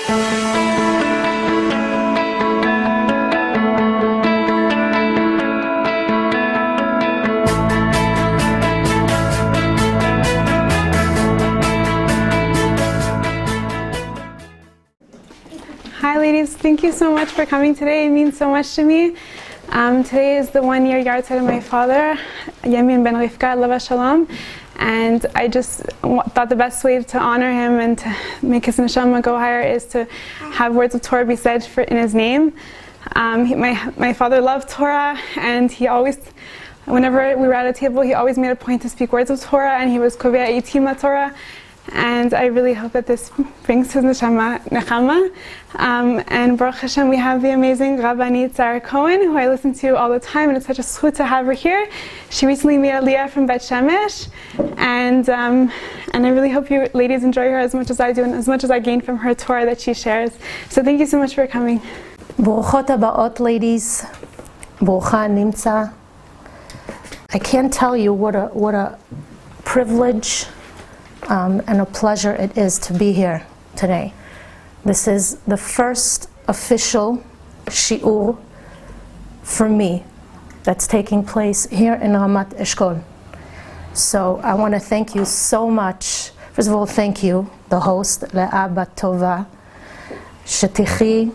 Hi ladies, thank you so much for coming today. It means so much to me. Today is the 1-year yahrzeit of my father, Yamin ben Rivka, Alav Shalom, and I just thought the best way to honor him and to make his neshama go higher is to have words of Torah be said in his name. My father loved Torah, and he always, whenever we were at a table, he always made a point to speak words of Torah, and he was kovea itim Torah. And I really hope that this brings his neshama nechama. And Baruch Hashem, we have the amazing Rabanit Cohen, who I listen to all the time, and it's such a zchut to have her here. She recently made Aliyah from Bet Shemesh, and I really hope you ladies enjoy her as much as I do, and as much as I gain from her Torah that she shares. So thank you so much for coming. Baruchot habaot, ladies. Barucha nimtza. I can't tell you what a privilege and a pleasure it is to be here today. This is the first official shiur for me that's taking place here in Ramat Eshkol. So I want to thank you so much. First of all, thank you, the host, Leah Bat Tova, Shetichi,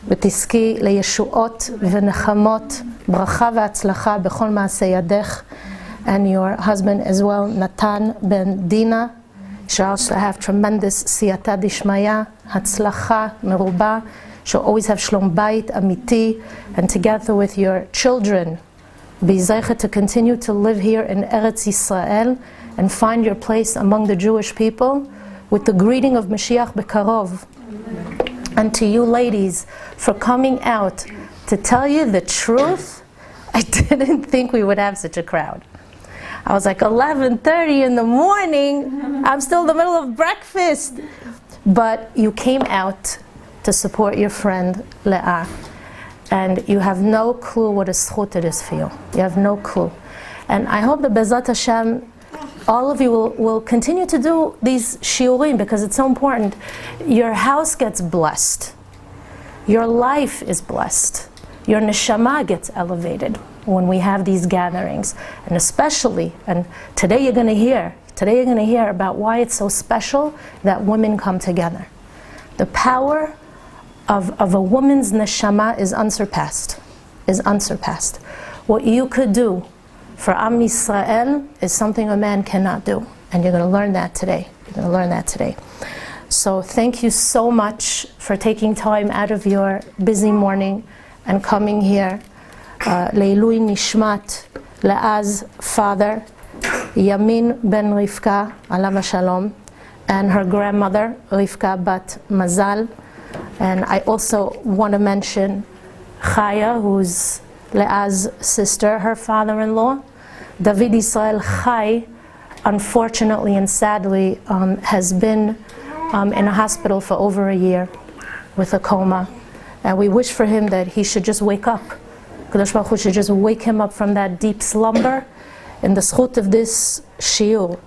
V'tiski leyeshuot v'nechamot, bracha v'atzlacha b'chol ma'aseh yadech, and your husband as well, Natan ben Dina. She'll also have tremendous siyata dishmaya, hatzlacha meruba. She'll always have shlom bayit amiti, and together with your children, be zeicha to continue to live here in Eretz Yisrael and find your place among the Jewish people with the greeting of Mashiach Bekarov. And to you ladies for coming out to tell you the truth, I didn't think we would have such a crowd. I was like 11:30 in the morning, I'm still in the middle of breakfast. But you came out to support your friend Leah, and you have no clue what a zchut it is for you. You have no clue. And I hope that Bezat Hashem, all of you will continue to do these shiurim, because it's so important. Your house gets blessed. Your life is blessed. Your neshama gets elevated when we have these gatherings. And especially, and today you're going to hear about why it's so special that women come together. The power of a woman's neshama is unsurpassed. What you could do for Am Yisrael is something a man cannot do. And you're going to learn that today. So thank you so much for taking time out of your busy morning and coming here. Leilui Nishmat, Leah's father, Yamin ben Rivka, Alav Shalom, and her grandmother, Rivka bat Mazal. And I also want to mention Chaya, who's Leah's sister, her father-in-law. David Israel Chai, unfortunately and sadly, has been in a hospital for over a year with a coma. And we wish for him that he should just wake up. Kadosh Baruch Hu should just wake him up from that deep slumber in the zchut of this shiur.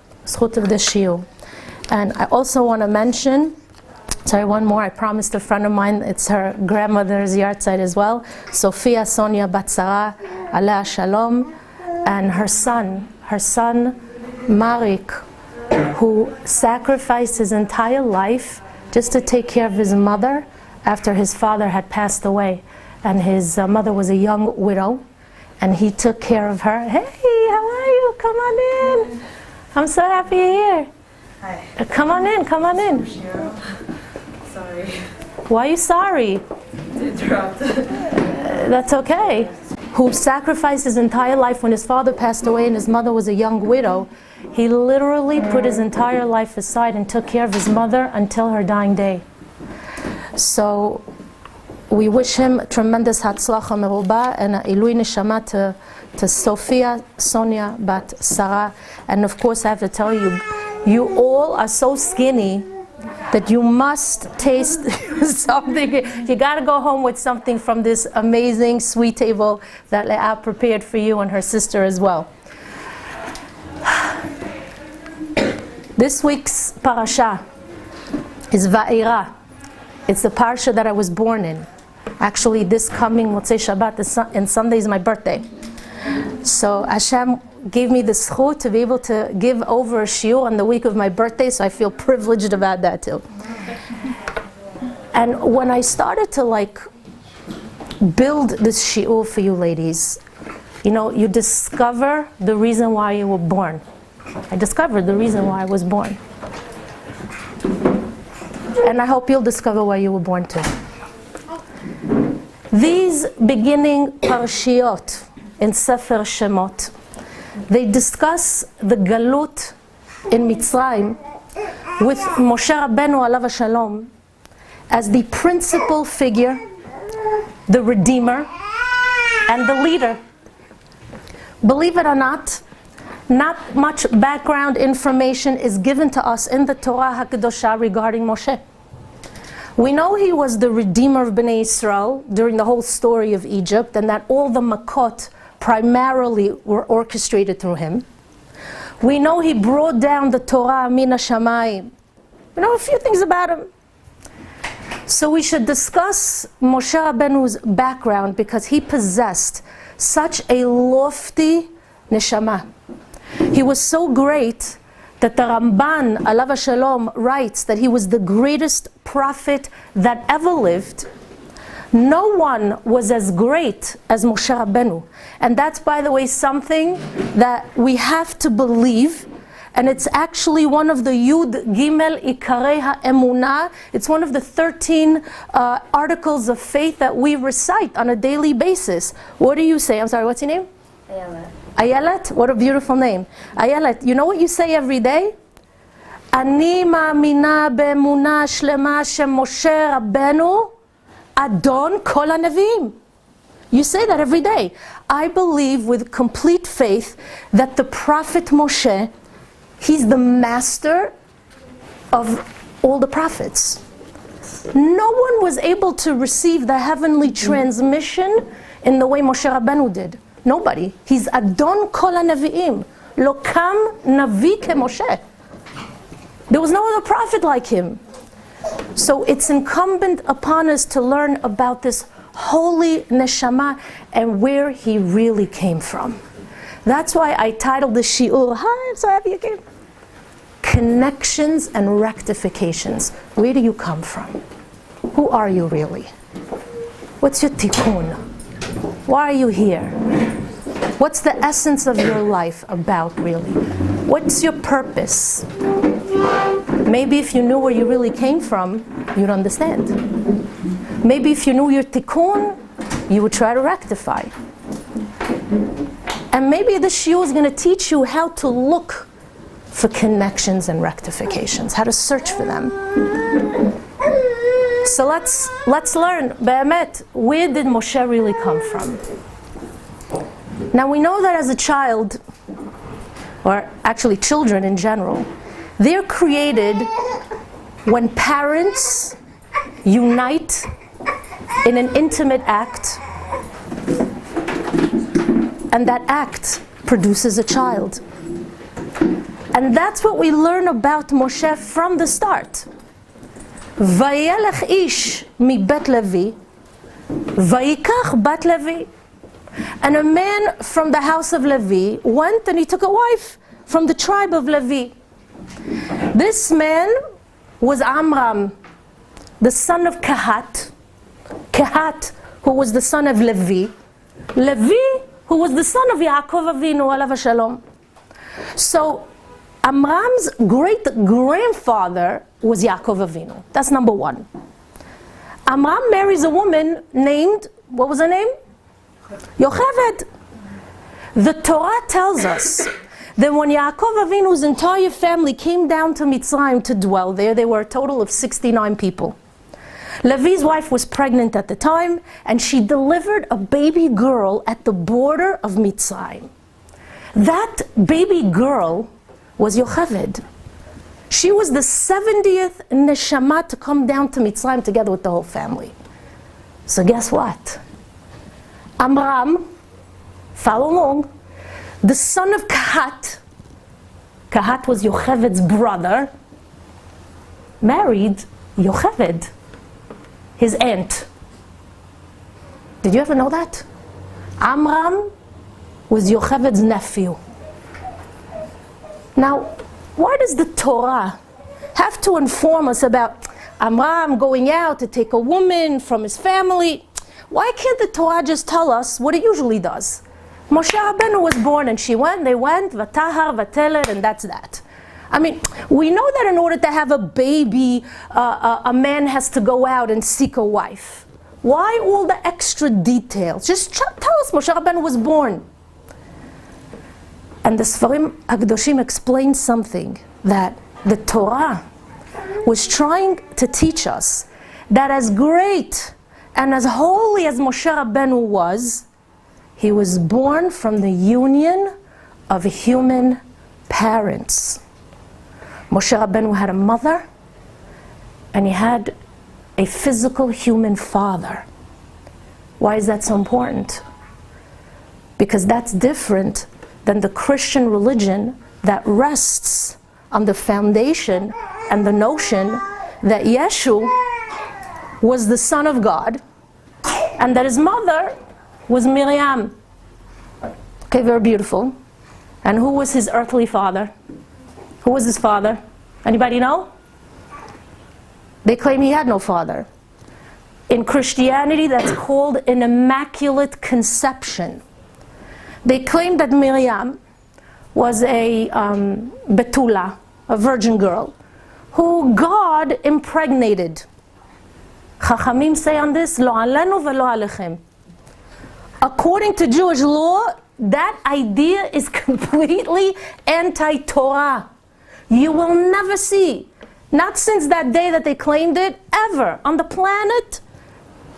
And I also want to mention, one more, I promised a friend of mine, it's her grandmother's yahrzeit as well, Sophia Sonia Bat Sarah, Aleh Shalom, and her son Marik, who sacrificed his entire life just to take care of his mother after his father had passed away. And his mother was a young widow, and he took care of her. Hey, how are you? Come on in. I'm so happy you're here. Hi. Come on in. Sorry. Why are you sorry? To interrupt. That's okay. Who sacrificed his entire life when his father passed away and his mother was a young widow. He literally put his entire life aside and took care of his mother until her dying day. So we wish him tremendous hatzlacha meruba and ilui neshama to Sophia Sonia Bat Sarah. And of course I have to tell you, you all are so skinny that you must taste something. You got to go home with something from this amazing sweet table that Leah prepared for you and her sister as well. This week's parasha is Va'era. It's the Parsha that I was born in. Actually, this coming Motzei Shabbat and Sunday is my birthday. So Hashem gave me the zchut to be able to give over a shiur on the week of my birthday, so I feel privileged about that too. And when I started to build this shiur for you ladies, you discover the reason why you were born. I discovered the reason why I was born. And I hope you'll discover why you were born too. These beginning parshiot in Sefer Shemot, they discuss the galut in Mitzrayim with Moshe Rabbeinu alav shalom as the principal figure, the redeemer, and the leader. Believe it or not much background information is given to us in the Torah HaKadoshah regarding Moshe. We know he was the redeemer of Bnei Israel during the whole story of Egypt, and that all the makot primarily were orchestrated through him. We know he brought down the Torah mina shamayim. We know a few things about him. So we should discuss Moshe Rabbeinu's background because he possessed such a lofty neshama. He was so great that the Ramban, alav shalom, writes that he was the greatest prophet that ever lived. No one was as great as Moshe Rabbeinu. And that's, by the way, something that we have to believe. And it's actually one of the Yud Gimel Ikarei HaEmunah. It's one of the 13 articles of faith that we recite on a daily basis. What do you say? I'm sorry, what's your name? Ayelet. Ayelet? What a beautiful name. Ayelet, you know what you say every day? Ani ma'amina be'emunah shlema shem Moshe Rabbeinu Adon kol hanevim. You say that every day. I believe with complete faith that the prophet Moshe, he's the master of all the prophets. No one was able to receive the heavenly transmission in the way Moshe Rabbeinu did. Nobody. He's Adon kol hanevi'im. Lo kam navi ke Moshe. There was no other prophet like him. So it's incumbent upon us to learn about this holy neshama and where he really came from. That's why I titled the shiur, hi, I'm so happy you came. Connections and rectifications. Where do you come from? Who are you really? What's your tikkun? Why are you here? What's the essence of your life about really? What's your purpose? Maybe if you knew where you really came from, you'd understand. Maybe if you knew your tikkun, you would try to rectify. And maybe the shiur is going to teach you how to look for connections and rectifications, how to search for them. So let's learn, Be'emet, where did Moshe really come from? Now we know that as a child, or actually children in general, they're created when parents unite in an intimate act, and that act produces a child. And that's what we learn about Moshe from the start. Vayelech ish mi bet Levi, vayikach bat Levi. And a man from the house of Levi went and he took a wife from the tribe of Levi. This man was Amram, the son of Kehat. Kehat, who was the son of Levi. Levi, who was the son of Yaakov Avinu, alav shalom. So Amram's great-grandfather was Yaakov Avinu. That's number one. Amram marries a woman named, what was her name? Yocheved. The Torah tells us that when Yaakov Avinu's entire family came down to Mitzrayim to dwell there, there were a total of 69 people. Levi's wife was pregnant at the time, and she delivered a baby girl at the border of Mitzrayim. That baby girl was Yocheved. She was the 70th neshama to come down to Mitzrayim together with the whole family. So guess what? Amram, follow along, the son of Kehat, Kehat was Yocheved's brother, married Yocheved. his aunt. Did you ever know that? Amram was Yocheved's nephew. Now, why does the Torah have to inform us about Amram going out to take a woman from his family? Why can't the Torah just tell us what it usually does? Moshe Rabbeinu was born and she went, they went, vatahar, vatelet, and that's that. I mean, we know that in order to have a baby, a man has to go out and seek a wife. Why all the extra details? Just tell us Moshe Rabbeinu was born. And the Sfarim Akdoshim explained something that the Torah was trying to teach us, that as great and as holy as Moshe Rabbeinu was, he was born from the union of human parents. Moshe Rabbeinu had a mother, and he had a physical human father. Why is that so important? Because that's different than the Christian religion that rests on the foundation and the notion that Yeshu was the son of God and that his mother was Miriam. Okay, very beautiful. And who was his earthly father? Who was his father? Anybody know? They claim he had no father. In Christianity, that's called an immaculate conception. They claim that Miriam was a betula, a virgin girl, who God impregnated. Chachamim say on this, lo alenu velo alechem. According to Jewish law, that idea is completely anti-Torah. You will never see, not since that day that they claimed it, ever on the planet,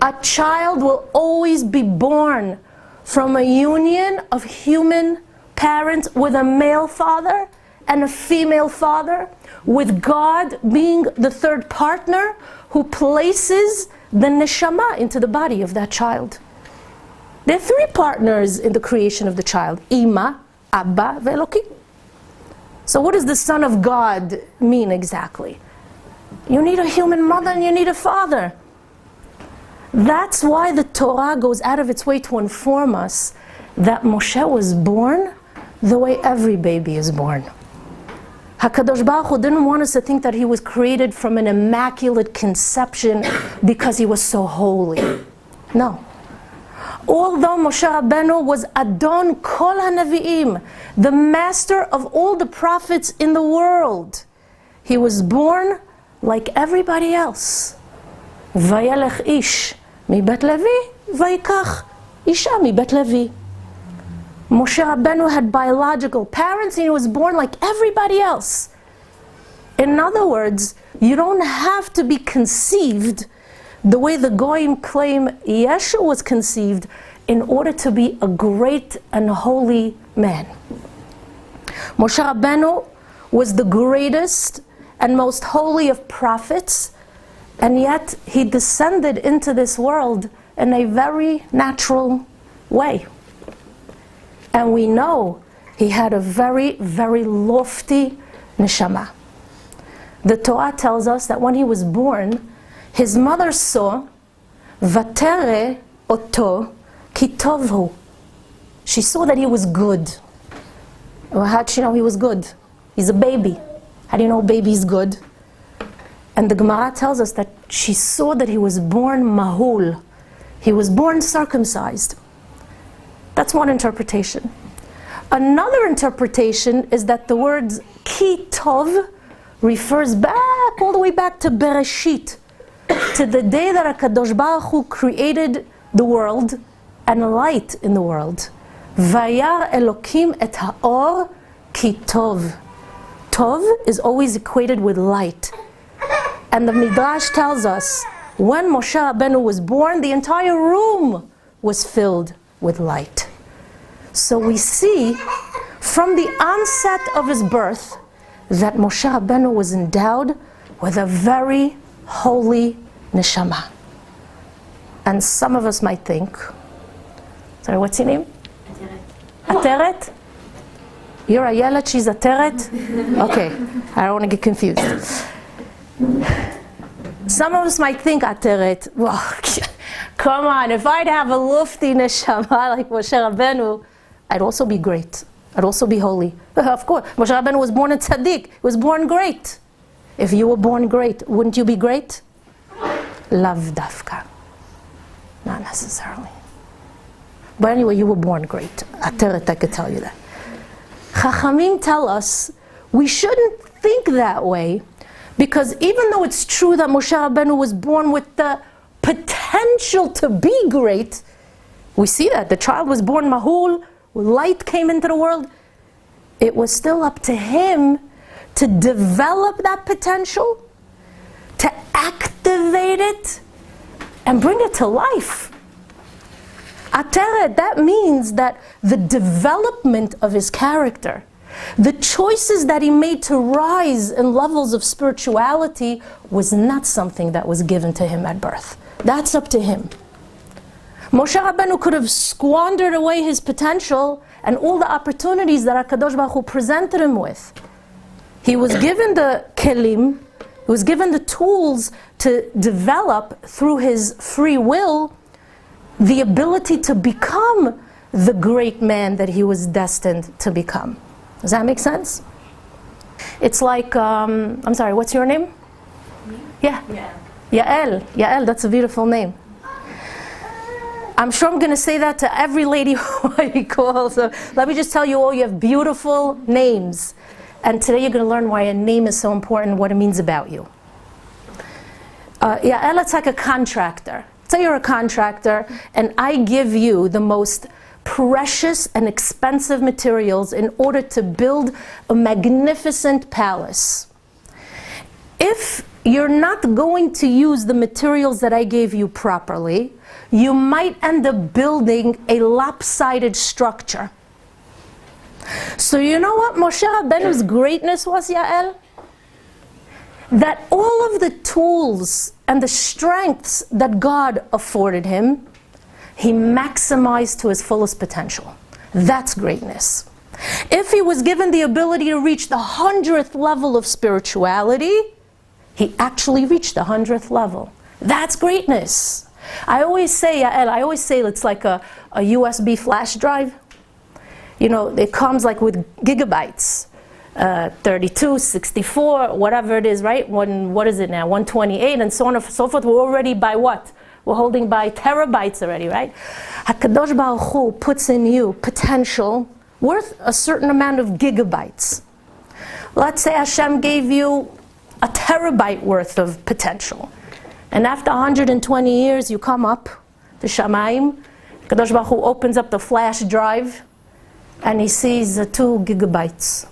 a child will always be born from a union of human parents with a male father and a female father, with God being the third partner who places the neshama into the body of that child. There are three partners in the creation of the child: Ima, Abba, ve'Elokim. So what does the Son of God mean exactly? You need a human mother and you need a father. That's why the Torah goes out of its way to inform us that Moshe was born the way every baby is born. HaKadosh Baruch Hu didn't want us to think that he was created from an immaculate conception because he was so holy. No. Although Moshe Rabbeinu was Adon Kol HaNavi'im, the master of all the prophets in the world, he was born like everybody else. Vayelech ish mi bet Levi, vayikach isha mi bet Levi. Moshe Rabbeinu had biological parents and he was born like everybody else. In other words, you don't have to be conceived the way the Goyim claim Yeshua was conceived in order to be a great and holy man. Moshe Rabbeinu was the greatest and most holy of prophets, and yet he descended into this world in a very natural way. And we know he had a very, very lofty neshama. The Torah tells us that when he was born, his mother saw, vatere oto ki tov hu. She saw that he was good. Well, how'd she know he was good? He's a baby. How do you know a baby's good? And the Gemara tells us that she saw that he was born mahul. He was born circumcised. That's one interpretation. Another interpretation is that the words ki tov refers back, all the way back to Bereshit, to the day that HaKadosh Baruch Hu created the world and light in the world. Vayar Elokim et haor ki tov. Tov is always equated with light. And the Midrash tells us, when Moshe Rabbeinu was born, the entire room was filled with light. So we see from the onset of his birth that Moshe Rabbeinu was endowed with a very holy neshama. And some of us might think, sorry, what's your name? Ateret? You're a Yelet, she's Ateret? Okay, I don't want to get confused. Some of us might think, Ateret, well, come on, if I'd have a lufti neshama like Moshe Rabbeinu, I'd also be great. I'd also be holy. Of course, Moshe Rabbeinu was born a tzaddik. He was born great. If you were born great, wouldn't you be great? Lav dafka. Not necessarily. But anyway, you were born great. Ateret, I could tell you that. Chachamim tell us we shouldn't think that way, because even though it's true that Moshe Rabbeinu was born with the potential to be great, we see that the child was born mahul, light came into the world. It was still up to him to develop that potential, to activate it, and bring it to life. Ateret, that means that the development of his character, the choices that he made to rise in levels of spirituality, was not something that was given to him at birth. That's up to him. Moshe Rabbeinu could have squandered away his potential and all the opportunities that HaKadosh Baruch Hu presented him with. He was given the kelim, he was given the tools to develop through his free will the ability to become the great man that he was destined to become. Does that make sense? It's like, I'm sorry, what's your name? Me? Yeah. Yeah. Yael, that's a beautiful name. I'm sure I'm going to say that to every lady who I call. So let me just tell you all, you have beautiful names. And today you're going to learn why a name is so important, what it means about you. Yael, it's like a contractor. Say you're a contractor, and I give you the most precious and expensive materials in order to build a magnificent palace. If you're not going to use the materials that I gave you properly, you might end up building a lopsided structure. So you know what Moshe Rabbeinu's greatness was, Yael? That all of the tools and the strengths that God afforded him, he maximized to his fullest potential. That's greatness. If he was given the ability to reach the 100th level of spirituality, he actually reached the 100th level. That's greatness. I always say, Yael, it's like a USB flash drive. You know, it comes like with gigabytes. 32, 64, whatever it is, right? What is it now? 128 and so on and so forth. We're already by what? We're holding by terabytes already, right? HaKadosh Baruch Hu puts in you potential worth a certain amount of gigabytes. Let's say Hashem gave you a terabyte worth of potential. And after 120 years, you come up to Shamayim. HaKadosh Baruch Hu opens up the flash drive and he sees 2 gigabytes.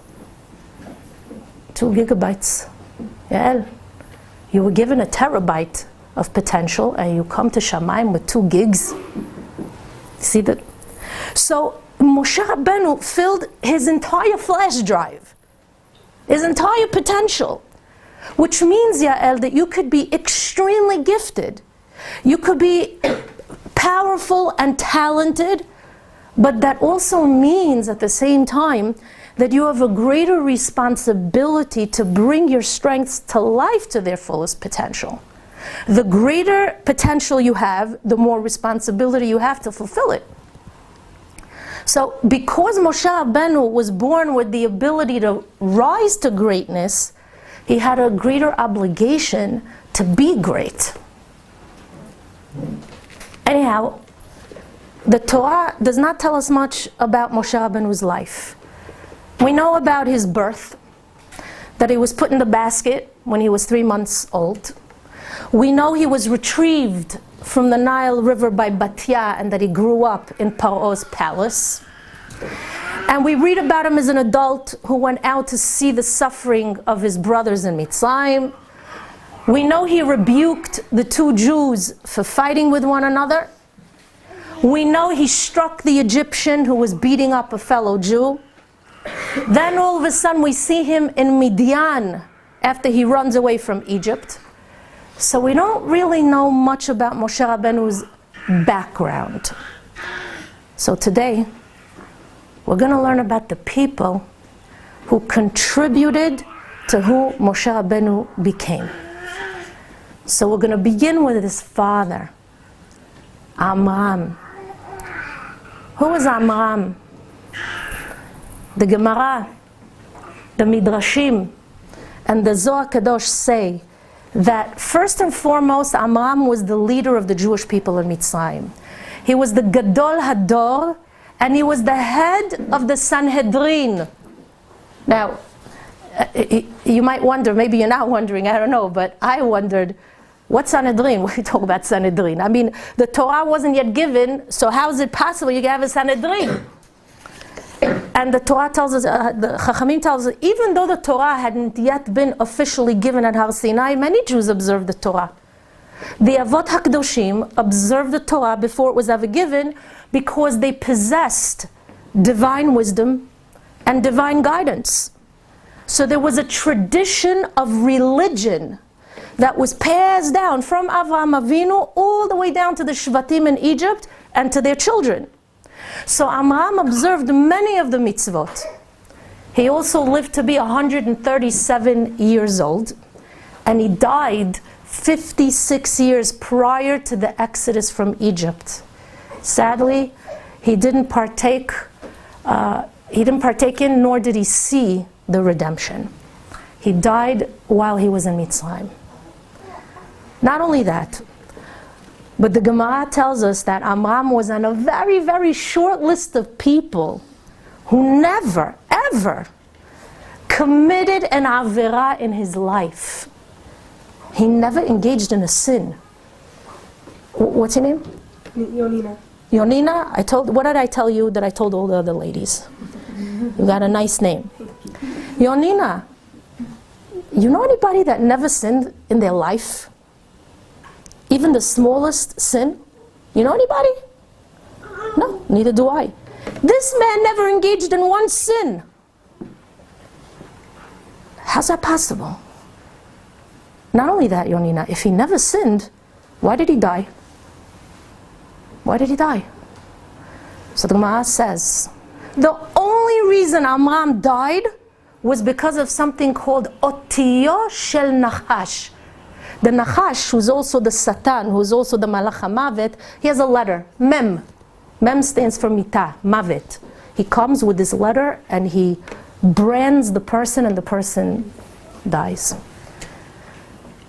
2 gigabytes. Yael, you were given a terabyte of potential and you come to Shamayim with 2 gigs. See that? So Moshe Rabbeinu filled his entire flash drive, his entire potential, which means, Yael, that you could be extremely gifted. You could be powerful and talented, but that also means at the same time that you have a greater responsibility to bring your strengths to life to their fullest potential. The greater potential you have, the more responsibility you have to fulfill it. So because Moshe Rabbeinu was born with the ability to rise to greatness, he had a greater obligation to be great. Anyhow, the Torah does not tell us much about Moshe Rabbeinu's life. We know about his birth, that he was put in the basket when he was 3 months old. We know he was retrieved from the Nile River by Batya and that he grew up in Paro's palace. And we read about him as an adult who went out to see the suffering of his brothers in Mitzrayim. We know he rebuked the 2 Jews for fighting with one another. We know he struck the Egyptian who was beating up a fellow Jew. Then all of a sudden we see him in Midian after he runs away from Egypt. So we don't really know much about Moshe Rabbeinu's background. So today we're going to learn about the people who contributed to who Moshe Rabbeinu became. So we're going to begin with his father, Amram. Who was Amram? The Gemara, the Midrashim, and the Zohar Kadosh say that first and foremost, Amram was the leader of the Jewish people in Mitzrayim. He was the Gadol Hador, and he was the head of the Sanhedrin. Now, you might wonder, maybe you're not wondering, I don't know, but I wondered, what's Sanhedrin? What do you talk about Sanhedrin? I mean, the Torah wasn't yet given, so how is it possible you can have a Sanhedrin? And the Torah tells us, the Chachamim tells us, even though the Torah hadn't yet been officially given at Har Sinai, many Jews observed the Torah. The Avot HaKadoshim observed the Torah before it was ever given because they possessed divine wisdom and divine guidance. So there was a tradition of religion that was passed down from Avraham Avinu all the way down to the Shvatim in Egypt and to their children. So Amram observed many of the mitzvot. He also lived to be 137 years old, and he died 56 years prior to the exodus from Egypt. Sadly, he didn't partake in, nor did he see the redemption. He died while he was in Mitzrayim. Not only that, but the Gemara tells us that Amram was on a very, very short list of people who never, ever committed an avera in his life. He never engaged in a sin. What's your name? Yonina. Yonina? What did I tell you that I told all the other ladies? You got a nice name. Yonina, you know anybody that never sinned in their life? Even the smallest sin? You know anybody? No, neither do I. This man never engaged in one sin. How's that possible? Not only that, Yonina, if he never sinned, why did he die? Why did he die? So the Gemara says, the only reason Amram died was because of something called Otiyo Shel Nachash. The Nachash, who's also the Satan, who's also the Malach HaMavet, he has a letter, Mem. Mem stands for Mita, Mavet. He comes with this letter and he brands the person and the person dies.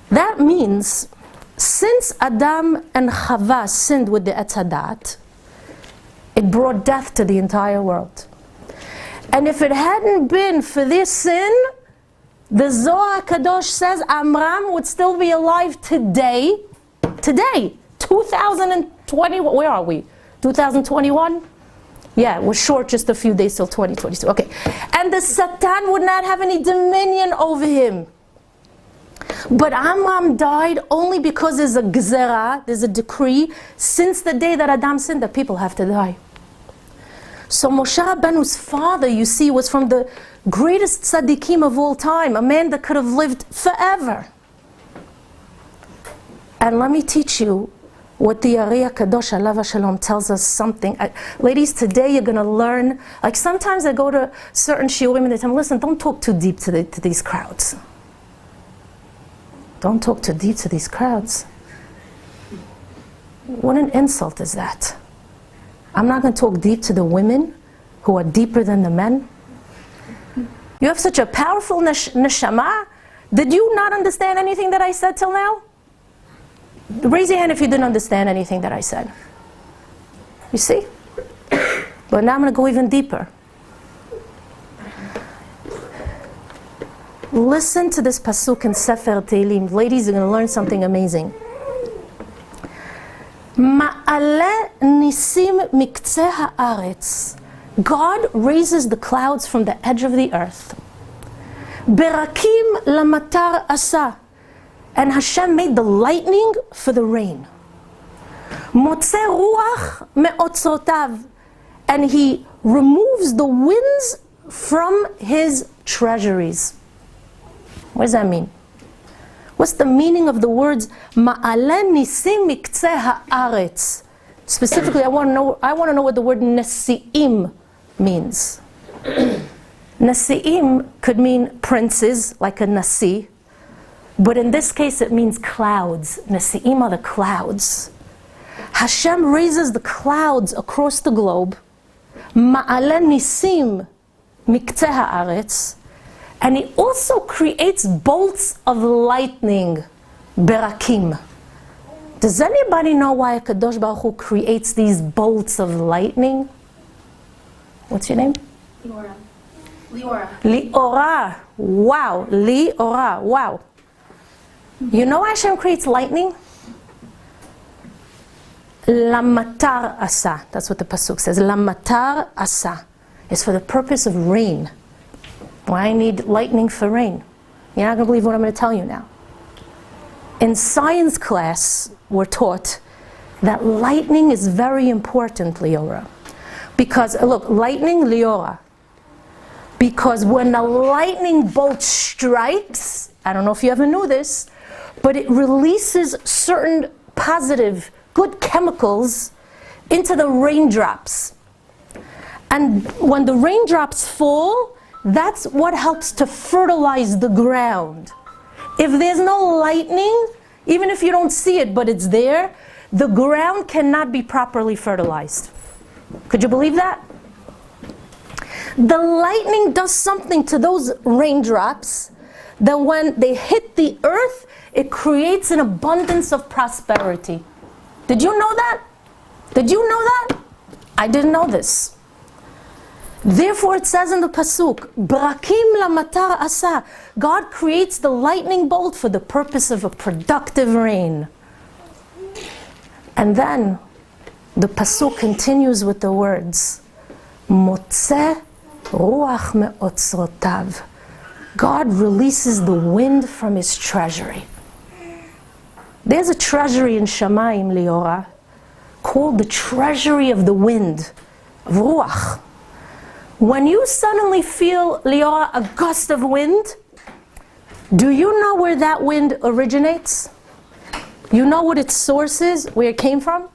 That means, since Adam and Chava sinned with the Etz Hadat, it brought death to the entire world. And if it hadn't been for this sin, the Zohar Kadosh says Amram would still be alive today. Today, 2020, where are we? 2021? Yeah, we're short just a few days till 2022. Okay. And the Satan would not have any dominion over him. But Amram died only because there's a gzera, there's a decree, since the day that Adam sinned, that people have to die. So Moshe Rabbeinu's father, you see, was from the greatest tzaddikim of all time, a man that could have lived forever. And let me teach you what the Ari Kadosh Alav Shalom tells us something. Ladies, today you're going to learn, like sometimes I go to certain shiurim and they tell me, listen, don't talk too deep to these crowds. Don't talk too deep to these crowds. What an insult is that? I'm not going to talk deep to the women who are deeper than the men. You have such a powerful neshama. Did you not understand anything that I said till now? Raise your hand if you didn't understand anything that I said. You see? But now I'm going to go even deeper. Listen to this pasuk in Sefer Tehillim. Ladies, you're going to learn something amazing. Ma'ale nisim miktzeh haaretz. God raises the clouds from the edge of the earth. Berakim lamatar asa. And Hashem made the lightning for the rain. Motze ruach me'otzrotav. And He removes the winds from His treasuries. What does that mean? What's the meaning of the words Ma'ale nisim miktzeh haaretz? Specifically, I want to know what the word nesi'im means. Nesi'im could mean princes, like a nasi. But in this case it means clouds. Nesi'im are the clouds. Hashem raises the clouds across the globe. Ma'ale nisim miktzeh haaretz. And he also creates bolts of lightning. Berakim. Does anybody know why Kadosh Baruch Hu creates these bolts of lightning? What's your name? Liora. Liora. Wow. Liora. Wow. You know why Hashem creates lightning? Lamatar asa. That's what the pasuk says. Lamatar asa. It's for the purpose of rain. Why I need lightning for rain? You're not going to believe what I'm going to tell you now. In science class, we're taught that lightning is very important, Liora. Because, look, lightning, Liora. Because when a lightning bolt strikes, I don't know if you ever knew this, but it releases certain positive, good chemicals into the raindrops. And when the raindrops fall, that's what helps to fertilize the ground. If there's no lightning, even if you don't see it, but it's there, the ground cannot be properly fertilized. Could you believe that? The lightning does something to those raindrops that when they hit the earth, it creates an abundance of prosperity. Did you know that? Did you know that? I didn't know this. Therefore it says in the pasuk, Brakim lamatar asa. God creates the lightning bolt for the purpose of a productive rain. And then the pasuk continues with the words, Motze ruach me'otzrotav. God releases the wind from his treasury. There's a treasury in Shamayim, Liora, called the treasury of the wind, of ruach. When you suddenly feel, Liora, a gust of wind, do you know where that wind originates? You know what its source is, where it came from?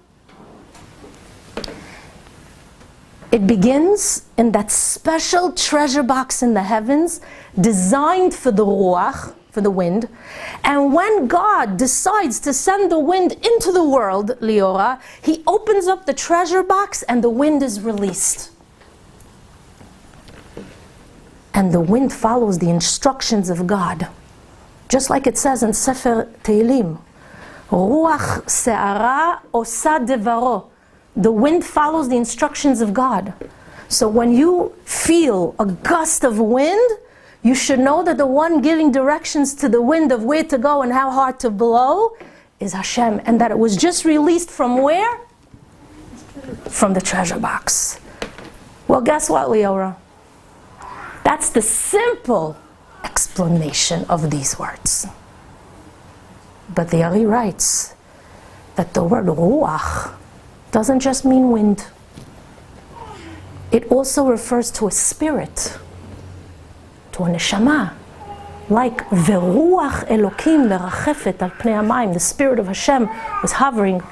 It begins in that special treasure box in the heavens, designed for the ruach, for the wind. And when God decides to send the wind into the world, Liora, he opens up the treasure box and the wind is released. And the wind follows the instructions of God. Just like it says in Sefer Tehillim, Ruach se'ara osa devaro. The wind follows the instructions of God. So when you feel a gust of wind, you should know that the one giving directions to the wind of where to go and how hard to blow is Hashem. And that it was just released from where? From the treasure box. Well, guess what, Liora? That's the simple explanation of these words. But the Ari writes that the word ruach doesn't just mean wind. It also refers to a spirit, to a neshama. Like veruach Elokim merachefet al pnei hamayim, the spirit of Hashem was hovering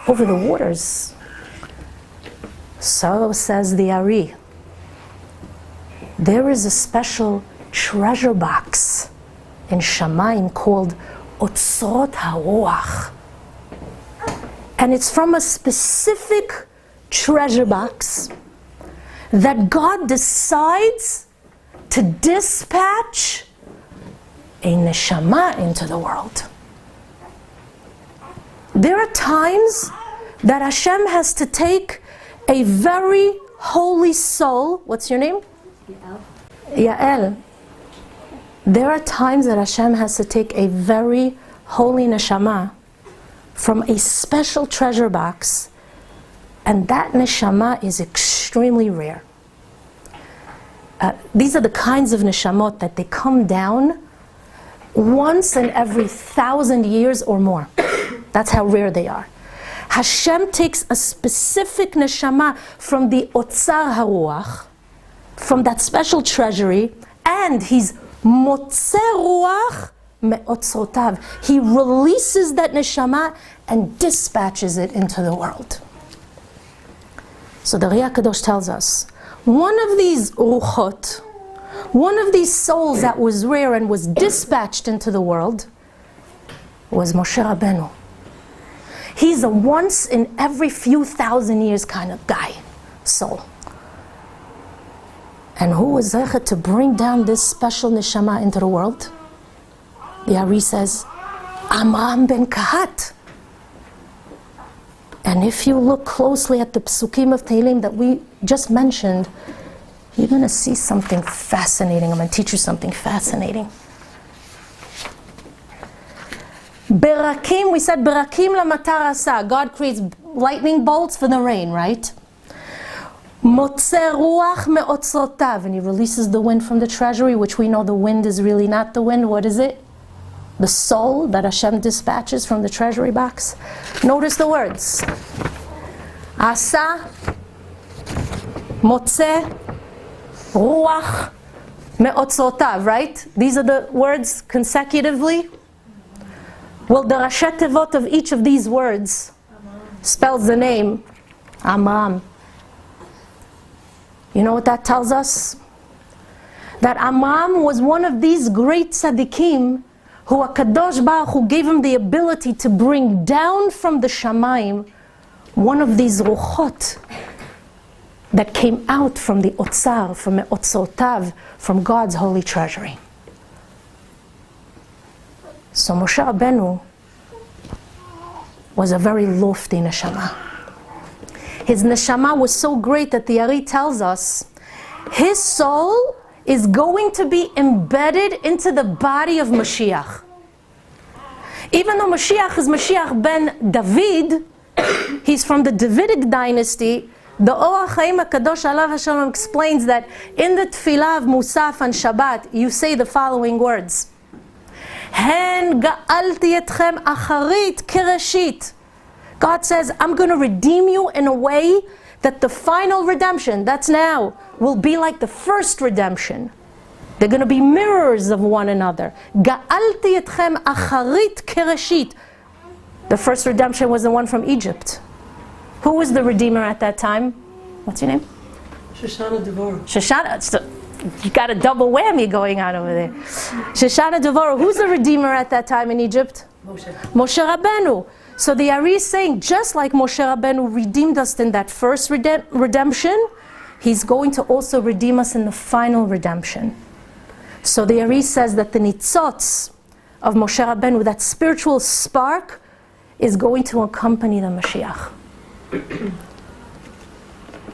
over the waters. So says the Ari, there is a special treasure box in Shamayim called Otzrot HaRuach. And it's from a specific treasure box that God decides to dispatch a neshama into the world. There are times that Hashem has to take a very holy soul. What's your name? Yael. There are times that Hashem has to take a very holy neshama from a special treasure box, and that neshama is extremely rare. These are the kinds of neshamot that they come down once in every 1,000 years or more. That's how rare they are. Hashem takes a specific neshama from the Otzar HaRuach, from that special treasury, and he's Motze Ruach me'otzrotav. He releases that neshama and dispatches it into the world. So the Ria Kadosh tells us, one of these ruchot, one of these souls that was rare and was dispatched into the world, was Moshe Rabbeinu. He's a once in every few thousand years kind of guy, soul. And who was zeichet to bring down this special neshama into the world? The Ari says, Amram ben Kahat. And if you look closely at the psukim of Tehillim that we just mentioned, you're going to see something fascinating. I'm going to teach you something fascinating. Berakim, we said Berakim lamatar asa. God creates lightning bolts for the rain, right? Motze ruach me'otzrotav, and he releases the wind from the treasury, which we know the wind is really not the wind. What is it? The soul that Hashem dispatches from the treasury box. Notice the words. Asa, motze, ruach me'otzrotav, right? These are the words consecutively. Well, the Rashi Tevot of each of these words spells the name Amram. You know what that tells us? That Amram was one of these great tzaddikim who HaKadosh Baruch Hu gave him the ability to bring down from the Shamayim one of these ruchot that came out from the Otzar, from the Otzrotav, from God's holy treasury. So Moshe Rabbeinu was a very lofty neshama. His neshama was so great that the Ari tells us his soul is going to be embedded into the body of Mashiach. Even though Mashiach is Mashiach ben David, he's from the Davidic dynasty, the Or HaChaim HaKadosh Alav HaShalom explains that in the Tfilah of Musaf and Shabbat, you say the following words. Hen ga'alti etchem acharit kereshit. God says, I'm going to redeem you in a way that the final redemption, that's now, will be like the first redemption. They're going to be mirrors of one another. Ga'alti etchem acharit kereshit. The first redemption was the one from Egypt. Who was the redeemer at that time? What's your name? Shoshana Devorah. Shoshana. You got a double whammy going on over there. Shoshana Devorah. Who's the redeemer at that time in Egypt? Moshe Rabbeinu. So the Ari is saying, just like Moshe Rabbeinu redeemed us in that first redemption, he's going to also redeem us in the final redemption. So the Ari says that the nitzots of Moshe Rabbeinu, that spiritual spark, is going to accompany the Mashiach. And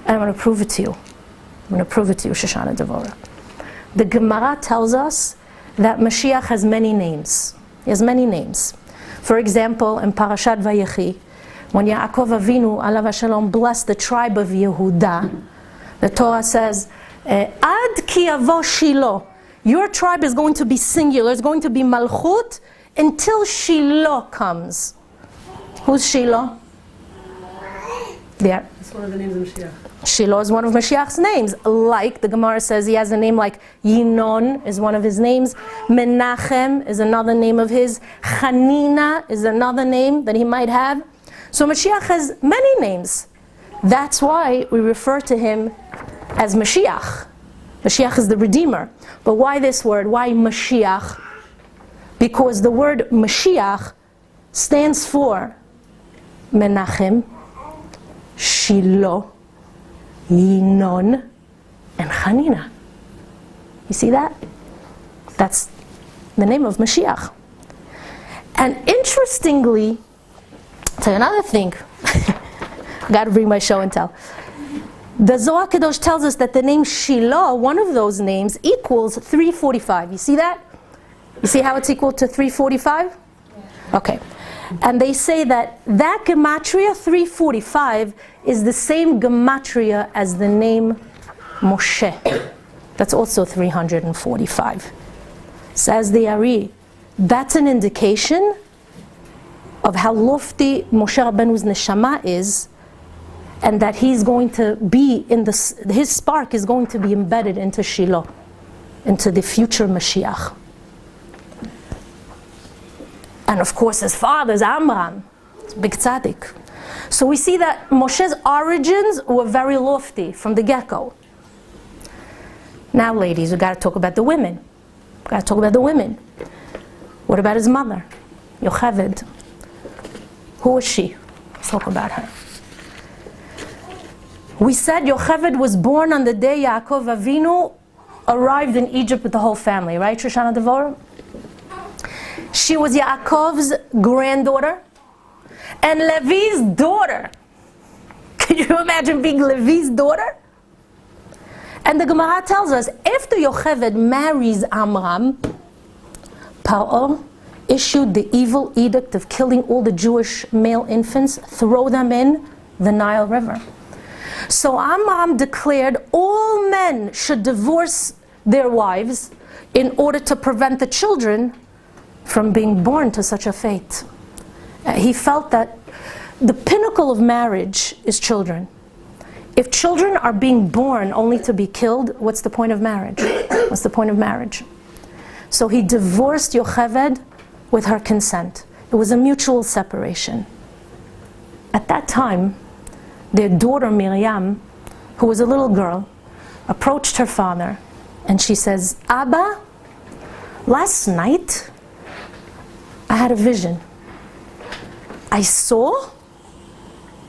I'm going to prove it to you. I'm going to prove it to you, Shoshana Devorah. The Gemara tells us that Mashiach has many names. He has many names. For example, in Parshat Vayechi, when Yaakov Avinu, alav hashalom, blessed the tribe of Yehuda, the Torah says, Ad ki yavo Shiloh. Your tribe is going to be singular, it's going to be Malchut, until Shiloh comes. Who's Shiloh? There. It's one of the names of Mashiach. Shiloh is one of Mashiach's names. Like the Gemara says, he has a name like Yinon is one of his names. Menachem is another name of his. Chanina is another name that he might have. So Mashiach has many names. That's why we refer to him as Mashiach. Mashiach is the Redeemer. But why this word? Why Mashiach? Because the word Mashiach stands for Menachem, Shiloh, Yinon, and Chanina. You see that? That's the name of Mashiach. And interestingly, I'll tell you another thing. Got to bring my show and tell. The Zohar Kadosh tells us that the name Shiloh, one of those names, equals 345. You see that? You see how it's equal to 345? Okay. And they say that that gematria, 345, is the same gematria as the name Moshe. That's also 345. Says the Ari, that's an indication of how lofty Moshe Rabbeinu's neshama is, and that he's going to be in his spark is going to be embedded into Shiloh, into the future Mashiach. And of course his father is Amram, big tzaddik. So we see that Moshe's origins were very lofty from the get-go. Now ladies, we got to talk about the women. What about his mother? Yocheved. Who was she? Let's talk about her. We said Yocheved was born on the day Yaakov Avinu arrived in Egypt with the whole family, right, Shoshana Devorah? She was Yaakov's granddaughter and Levi's daughter. Can you imagine being Levi's daughter? And the Gemara tells us, after Yocheved marries Amram, Paro issued the evil edict of killing all the Jewish male infants, throw them in the Nile River. So Amram declared all men should divorce their wives in order to prevent the children from being born to such a fate. He felt that the pinnacle of marriage is children. If children are being born only to be killed, what's the point of marriage? What's the point of marriage? So he divorced Yocheved with her consent. It was a mutual separation. At that time, their daughter Miriam, who was a little girl, approached her father and she says, Abba, last night I had a vision. I saw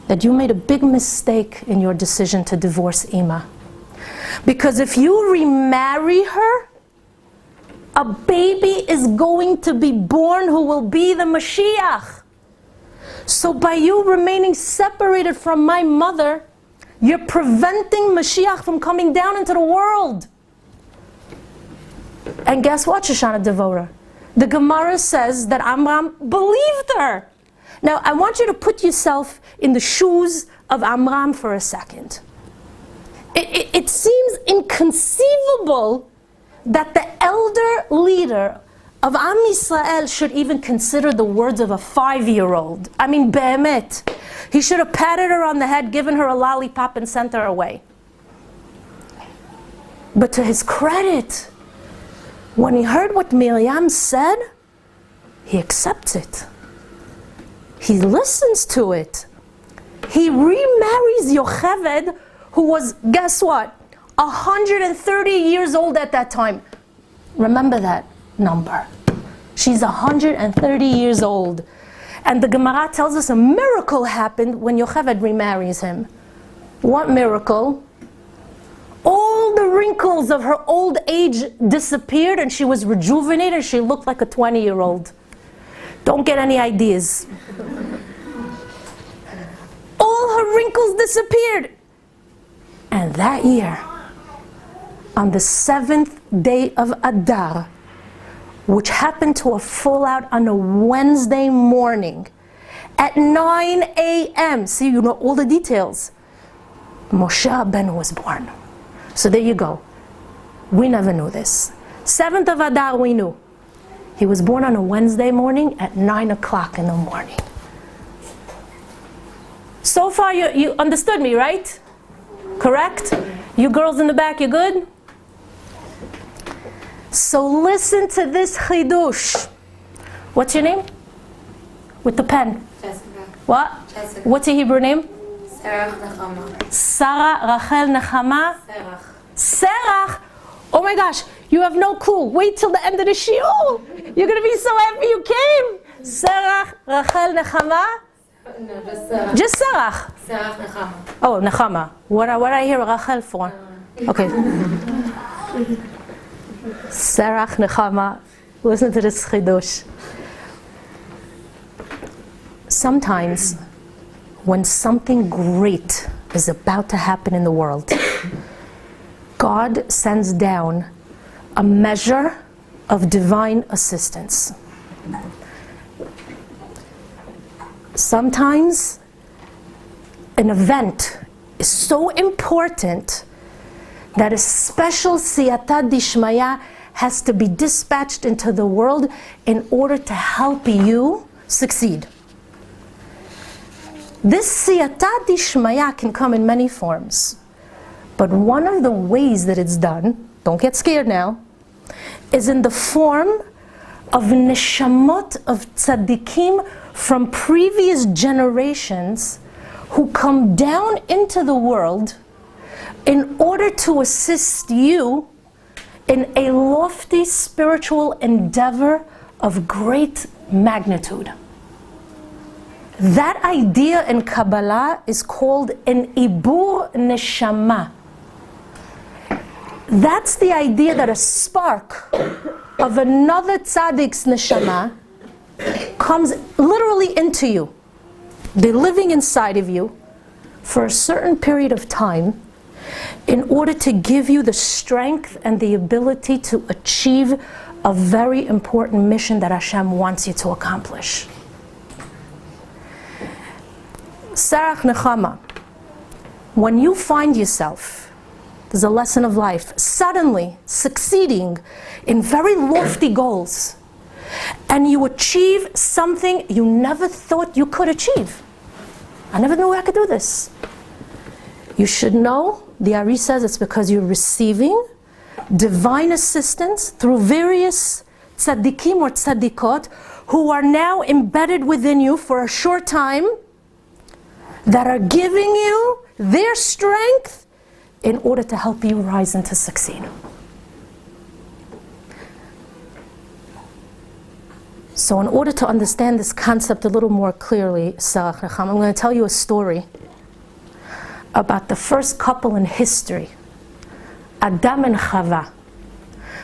that you made a big mistake in your decision to divorce Ima. Because if you remarry her, a baby is going to be born who will be the Mashiach. So by you remaining separated from my mother, you're preventing Mashiach from coming down into the world. And guess what, Shoshana Devorah? The Gemara says that Amram believed her. Now, I want you to put yourself in the shoes of Amram for a second. It seems inconceivable that the elder leader of Am Yisrael should even consider the words of a 5-year-old. I mean, be'emet. He should have patted her on the head, given her a lollipop, and sent her away. But to his credit, when he heard what Miriam said, he accepts it. He listens to it. He remarries Yocheved, who was, guess what, 130 years old at that time. Remember that number. She's 130 years old. And the Gemara tells us a miracle happened when Yocheved remarries him. What miracle? All the wrinkles of her old age disappeared and she was rejuvenated. She looked like a 20-year-old. Don't get any ideas. All her wrinkles disappeared. And that year, on the 7th day of Adar, which happened to have fall out on a Wednesday morning, at 9 a.m., see, you know all the details, Moshe Rabbeinu was born. So there you go. We never knew this. 7th of Adar, we knew. He was born on a Wednesday morning at 9 o'clock in the morning. So far, you understood me, right? Correct? You girls in the back, you good? So listen to this chidush. What's your name? With the pen. Jessica. What? Jessica. What's your Hebrew name? Serach Nechama. Sarah Rachel Nechama. Serach. Serach. Oh my gosh, you have no clue. Wait till the end of the shiur. You're going to be so happy you came. Serach Rachel Nechama. No, just Serach. Just Serach. Serach Nechama. Oh, Nechama. What I hear Rachel for? Okay. Serach Nechama. Listen to this chidush. Sometimes, when something great is about to happen in the world, God sends down a measure of divine assistance. Sometimes, an event is so important that a special siyata dishmaya has to be dispatched into the world in order to help you succeed. This siyata dishmaya can come in many forms, but one of the ways that it's done, don't get scared now, is in the form of neshamot of tzaddikim from previous generations who come down into the world in order to assist you in a lofty spiritual endeavor of great magnitude. That idea in Kabbalah is called an ibur neshama. That's the idea that a spark of another tzaddik's neshama comes literally into you. They're living inside of you for a certain period of time in order to give you the strength and the ability to achieve a very important mission that Hashem wants you to accomplish. Sarach Nechama, when you find yourself, there's a lesson of life, suddenly succeeding in very lofty goals, and you achieve something you never thought you could achieve. I never knew I could do this. You should know, the Ari says, it's because you're receiving divine assistance through various tzaddikim or tzaddikot who are now embedded within you for a short time, that are giving you their strength in order to help you rise and to succeed. So in order to understand this concept a little more clearly, I'm going to tell you a story about the first couple in history, Adam and Chava.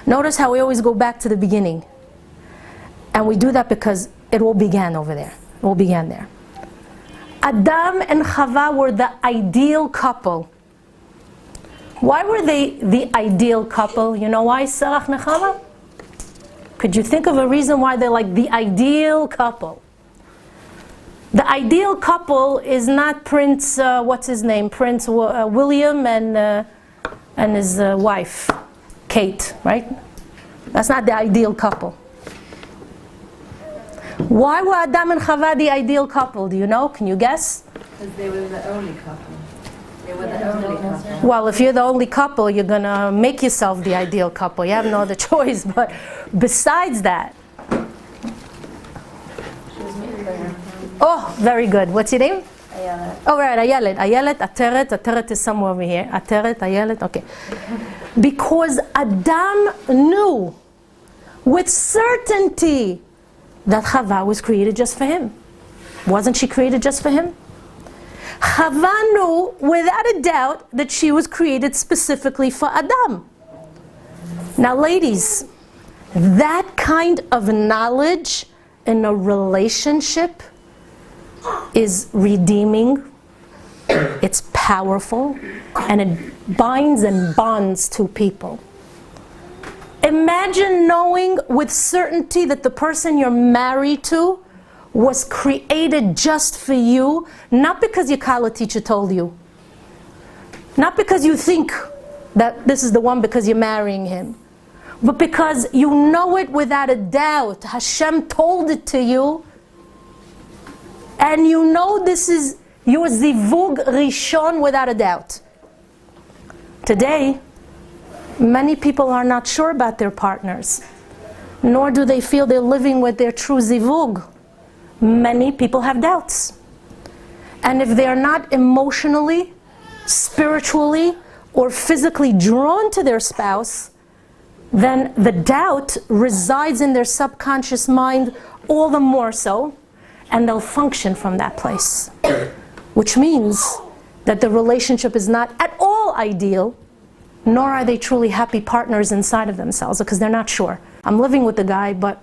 Notice how we always go back to the beginning. And we do that because it all began over there. It all began there. Adam and Chava were the ideal couple. Why were they the ideal couple? You know why, Sarach Nechama? Could you think of a reason why they're like the ideal couple? The ideal couple is not Prince, what's his name? Prince William and his wife, Kate, right? That's not the ideal couple. Why were Adam and Chava the ideal couple? Do you know? Can you guess? Because they were the only couple. They were the only couple. Well, if you're the only couple, you're going to make yourself the ideal couple. You have no other choice. But besides that... Oh, very good. What's your name? Ayelet. Oh, right, Ayelet. Ayelet, Ateret. Ateret is somewhere over here. Ateret, Ayelet, okay. Because Adam knew with certainty that Chava was created just for him. Wasn't she created just for him? Chava knew without a doubt that she was created specifically for Adam. Now ladies, that kind of knowledge in a relationship is redeeming, it's powerful, and it binds and bonds two people. Imagine knowing with certainty that the person you're married to was created just for you, not because your Kala teacher told you, not because you think that this is the one because you're marrying him, but because you know it without a doubt. Hashem told it to you, and you know this is your zivug rishon without a doubt. Today, many people are not sure about their partners, nor do they feel they're living with their true zivug. Many people have doubts. And if they're not emotionally, spiritually, or physically drawn to their spouse, then the doubt resides in their subconscious mind all the more so, and they'll function from that place. Which means that the relationship is not at all ideal, nor are they truly happy partners inside of themselves, because they're not sure. I'm living with the guy, but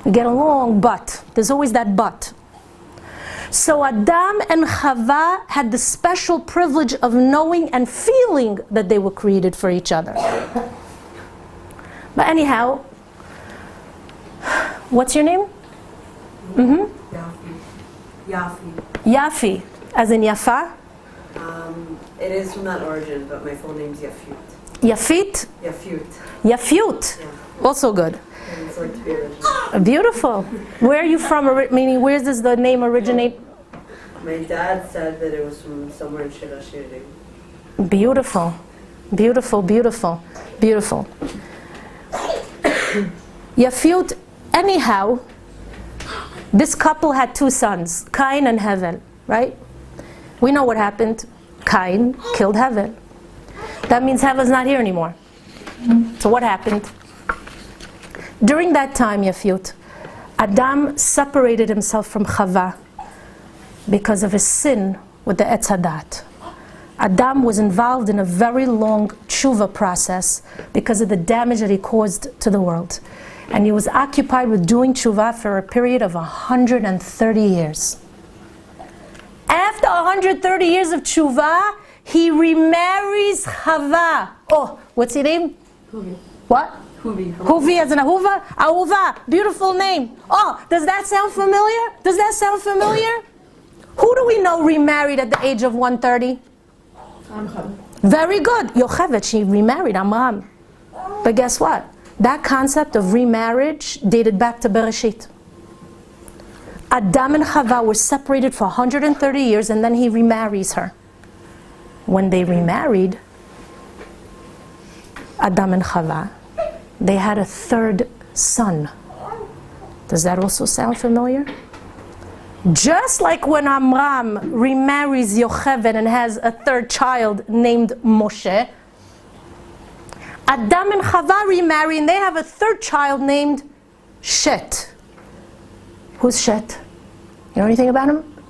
we get along, but. There's always that but. So Adam and Chava had the special privilege of knowing and feeling that they were created for each other. But anyhow, what's your name? Yafi. Yafi, as in Yafa? It is from that origin, but my full name's Yafut. Yafit? Yafut. Yafut. Yeah. Also good. And it's like to be original. Beautiful. Where are you from? Meaning, where does the name originate? My dad said that it was from somewhere in Shirashiri. Beautiful. Beautiful, beautiful, beautiful. Yafut, anyhow, this couple had two sons, Cain and Hevel, right? We know what happened. Cain killed Hevel. That means Hevel's not here anymore. So what happened? During that time, Yafut, Adam separated himself from Chava because of his sin with the Etz Hadat. Adam was involved in a very long tshuva process because of the damage that he caused to the world. And he was occupied with doing tshuva for a period of 130 years. After 130 years of tshuva, he remarries Chava. Oh, what's her name? Huvi. What? Huvi. Huvi as in Ahuva? Ahuva, beautiful name. Oh, does that sound familiar? Does that sound familiar? Who do we know remarried at the age of 130? Amram. Very good. Yocheved, she remarried Amram. But guess what? That concept of remarriage dated back to Bereshit. Adam and Chava were separated for 130 years and then he remarries her. When they remarried, Adam and Chava, they had a third son. Does that also sound familiar? Just like when Amram remarries Yocheved and has a third child named Moshe, Adam and Chava remarry and they have a third child named Shet. Who's Shet? You know anything about him?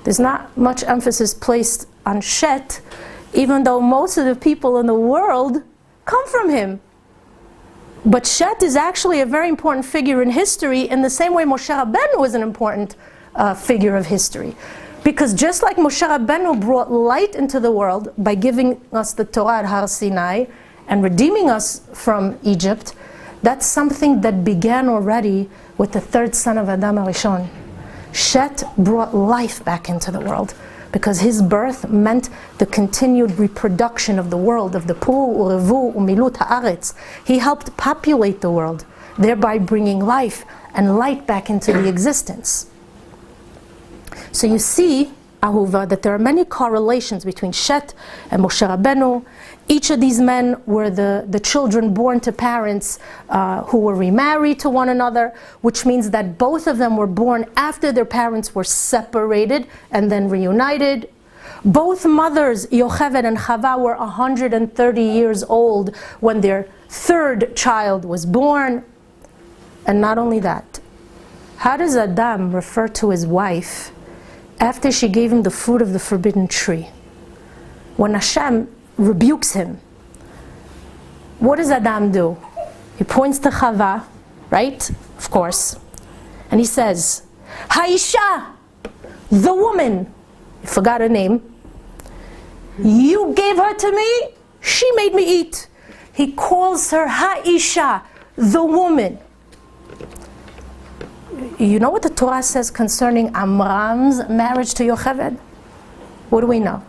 There's not much emphasis placed on Shet, even though most of the people in the world come from him. But Shet is actually a very important figure in history in the same way Moshe Rabbeinu was an important figure of history. Because just like Moshe Rabbeinu brought light into the world by giving us the Torah at Har Sinai and redeeming us from Egypt, that's something that began already with the third son of Adam HaRishon. Shet brought life back into the world because his birth meant the continued reproduction of the world, of the Pu, Urevu, Umilut Haaretz. He helped populate the world, thereby bringing life and light back into the existence. So you see, Ahuva, that there are many correlations between Shet and Moshe Rabbeinu. Each of these men were the children born to parents who were remarried to one another, which means that both of them were born after their parents were separated and then reunited. Both mothers, Yocheved and Chava, were 130 years old when their third child was born. And not only that, how does Adam refer to his wife after she gave him the fruit of the forbidden tree? When Hashem rebukes him, what does Adam do? He points to Chava, right? Of course. And he says, Haisha, the woman, I forgot her name, you gave her to me, she made me eat. He calls her Haisha, the woman. You know what the Torah says concerning Amram's marriage to Yocheved? What do we know?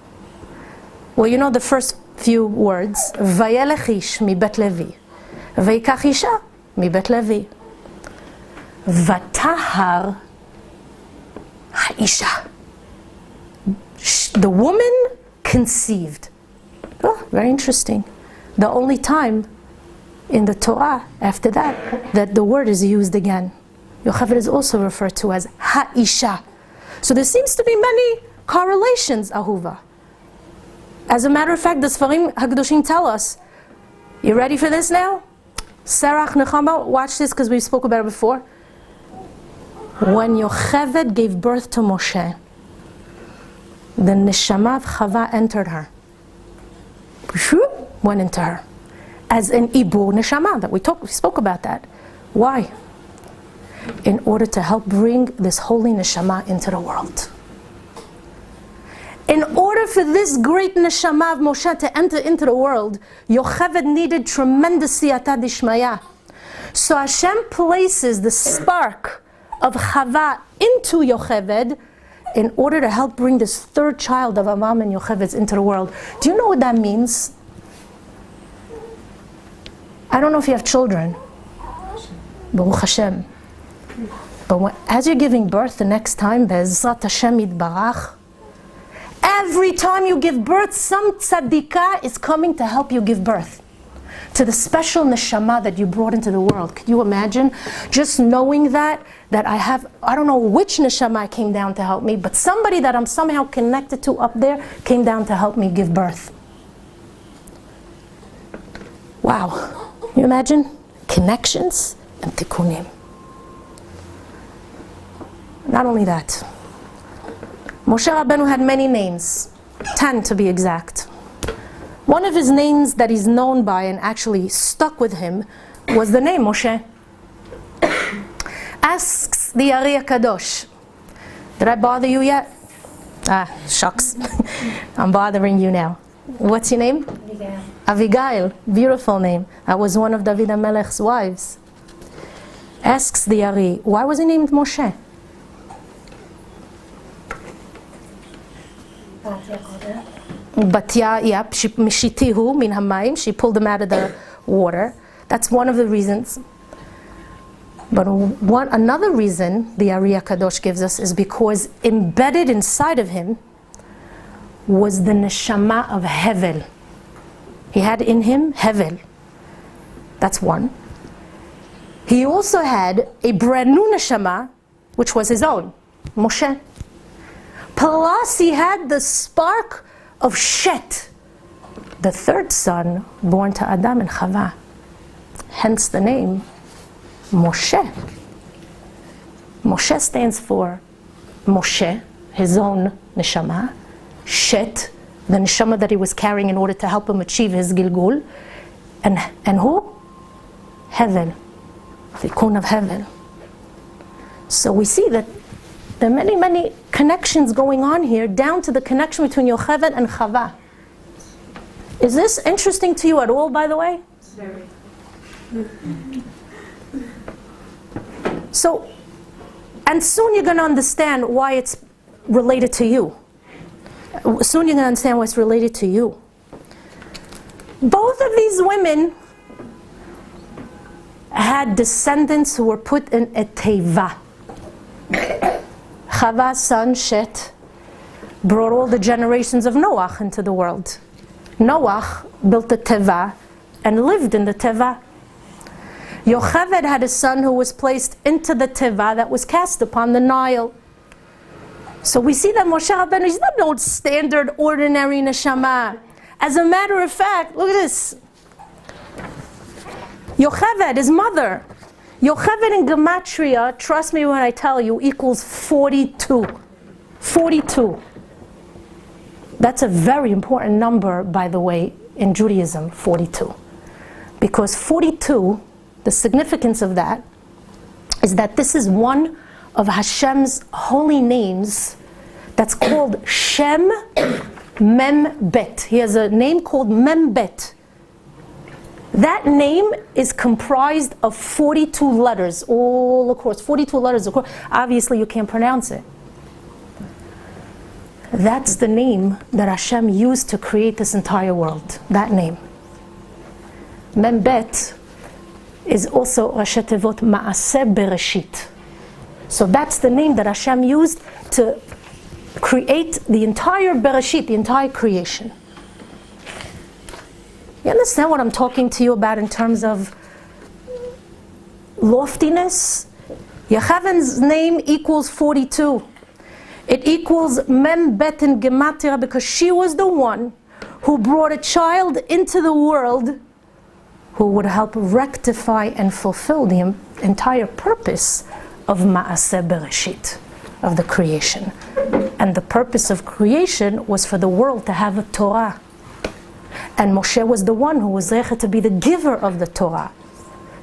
Well, you know the first few words, Vayelech ish mi bet Levi, Vayikach isha mi bet Levi, Vatahar ha'isha. The woman conceived. Oh, very interesting. The only time in the Torah after that the word is used again. Yocheved is also referred to as ha'isha. So there seems to be many correlations, Ahuva. As a matter of fact, the Sfarim HaKadoshim tell us, you ready for this now? Sarach Nechama, watch this because we spoke about it before. When Yocheved gave birth to Moshe, the neshama of Chava entered her. Went into her. As an ibur neshama, that we spoke about that. Why? In order to help bring this holy neshama into the world. In order for this great neshama of Moshe to enter into the world, Yocheved needed tremendous siyata dishmaya. So Hashem places the spark of Chava into Yocheved in order to help bring this third child of Amram and Yocheved into the world. Do you know what that means? I don't know if you have children. Baruch Hashem. But as you're giving birth the next time, Be'ezrat Hashem Yitbarach, every time you give birth, some tzaddikah is coming to help you give birth to the special neshama that you brought into the world. Could you imagine? Just knowing that I don't know which neshama came down to help me, but somebody that I'm somehow connected to up there came down to help me give birth. Wow. Can you imagine? Connections and tikkunim. Not only that, Moshe Rabbeinu had many names, 10 to be exact. One of his names that he's known by and actually stuck with him was the name Moshe. Asks the Ari Kadosh, did I bother you yet? Ah, shucks. I'm bothering you now. What's your name? Abigail. Abigail, beautiful name. That was one of David HaMelech's wives. Asks the Ari, why was he named Moshe? Batya, yep, mishitihu min hamayim, she pulled him out of the water. That's one of the reasons. But another reason the Ari Kadosh gives us is because embedded inside of him was the neshama of Hevel. He had in him Hevel. That's one. He also had a brand new neshama, which was his own, Moshe. Plus he had the spark of Shet, the third son born to Adam and Chava. Hence the name Moshe. Moshe stands for Moshe, his own neshama. Shet, the neshama that he was carrying in order to help him achieve his Gilgul. And who? Hevel, the Tikkun of Hevel. So we see that there are many, many connections going on here, down to the connection between Yocheved and Chava. Is this interesting to you at all, by the way? Very. So, and soon you're going to understand why it's related to you. Soon you're going to understand why it's related to you. Both of these women had descendants who were put in a teva. Chava's son, Shet, brought all the generations of Noach into the world. Noach built a teva and lived in the teva. Yocheved had a son who was placed into the teva that was cast upon the Nile. So we see that Moshe Rabbeinu is not no standard, ordinary neshama. As a matter of fact, look at this. Yocheved, his mother. Yocheved in Gematria, trust me when I tell you, equals 42. 42. That's a very important number, by the way, in Judaism, 42. Because 42, the significance of that is that this is one of Hashem's holy names that's called Shem Mem Bet. He has a name called Mem Bet. That name is comprised of 42 letters, all across, 42 letters across. Obviously you can't pronounce it. That's the name that Hashem used to create this entire world, that name. Mem Bet is also Rashi Tevot Ma'aseh Bereshit. So that's the name that Hashem used to create the entire Bereshit, the entire creation. You understand what I'm talking to you about in terms of loftiness? Yocheved's name equals 42. It equals Mem Bet in Gematria because she was the one who brought a child into the world who would help rectify and fulfill the entire purpose of Ma'aseh Bereshit, of the creation. And the purpose of creation was for the world to have a Torah. And Moshe was the one who was to be the giver of the Torah.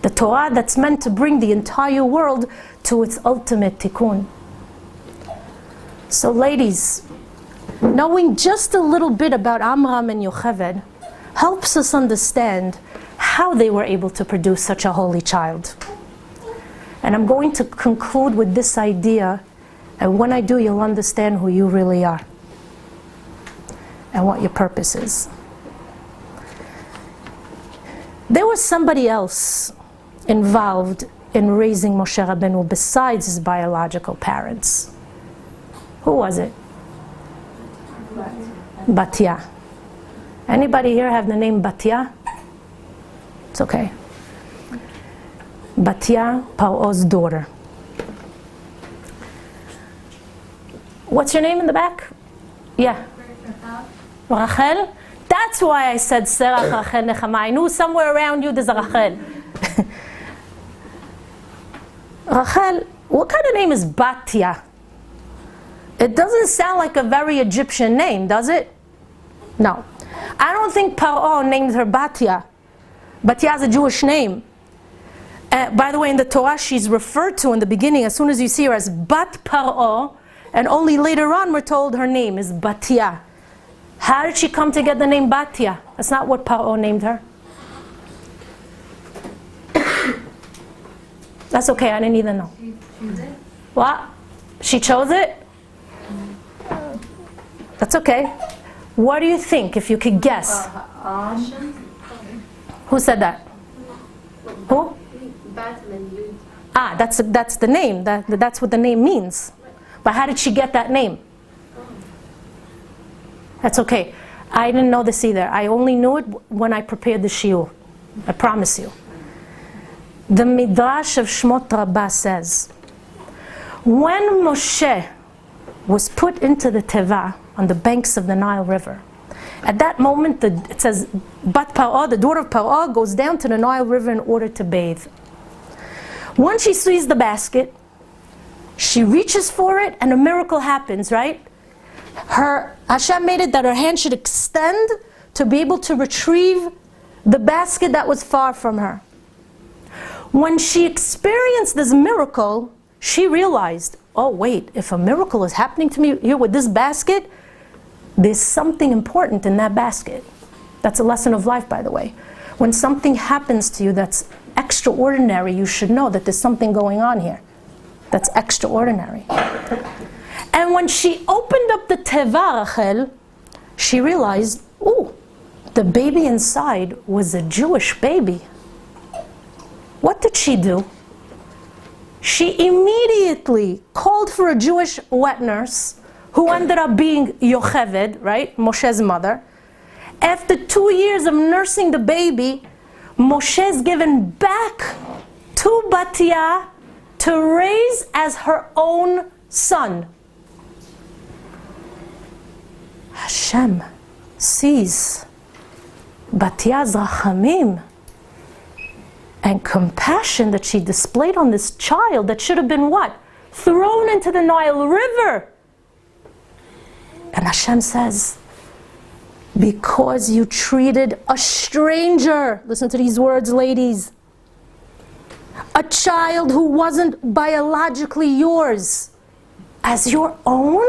The Torah that's meant to bring the entire world to its ultimate tikkun. So ladies, knowing just a little bit about Amram and Yocheved helps us understand how they were able to produce such a holy child. And I'm going to conclude with this idea, and when I do, you'll understand who you really are and what your purpose is. There was somebody else involved in raising Moshe Rabbeinu besides his biological parents. Who was it? Batya. Anybody here have the name Batya? It's okay. Batya, Paro's daughter. What's your name in the back? Yeah. Rachel? That's why I said Serach, Rachel, Nechama. I knew somewhere around you there's a Rachel. Rachel, what kind of name is Batya? It doesn't sound like a very Egyptian name, does it? No. I don't think Paro named her Batya. Batya is a Jewish name. By the way, in the Torah, she's referred to in the beginning, as soon as you see her, as Bat Paro, and only later on we're told her name is Batya. How did she come to get the name Batya? That's not what Paro named her. That's okay, I didn't even know. What? She chose it? That's okay. What do you think, if you could guess? Who said that? Who? Ah, that's the name. That's what the name means. But how did she get that name? That's okay. I didn't know this either. I only knew it when I prepared the shiur. I promise you. The Midrash of Shmot Rabbah says, when Moshe was put into the Teva on the banks of the Nile River, at that moment, it says, Bat Paro, the daughter of Paro, goes down to the Nile River in order to bathe. Once she sees the basket, she reaches for it, and a miracle happens, right? Hashem made it that her hand should extend to be able to retrieve the basket that was far from her. When she experienced this miracle, she realized, oh wait, if a miracle is happening to me here with this basket, there's something important in that basket. That's a lesson of life, by the way. When something happens to you that's extraordinary, you should know that there's something going on here that's extraordinary. And when she opened up the Teva, Rachel, she realized, oh, the baby inside was a Jewish baby. What did she do? She immediately called for a Jewish wet nurse, who ended up being Yocheved, right, Moshe's mother. After 2 years of nursing the baby, Moshe is given back to Batya to raise as her own son. Hashem sees Batya's rachamim and compassion that she displayed on this child that should have been what? Thrown into the Nile River. And Hashem says, because you treated a stranger, listen to these words, ladies, a child who wasn't biologically yours, as your own,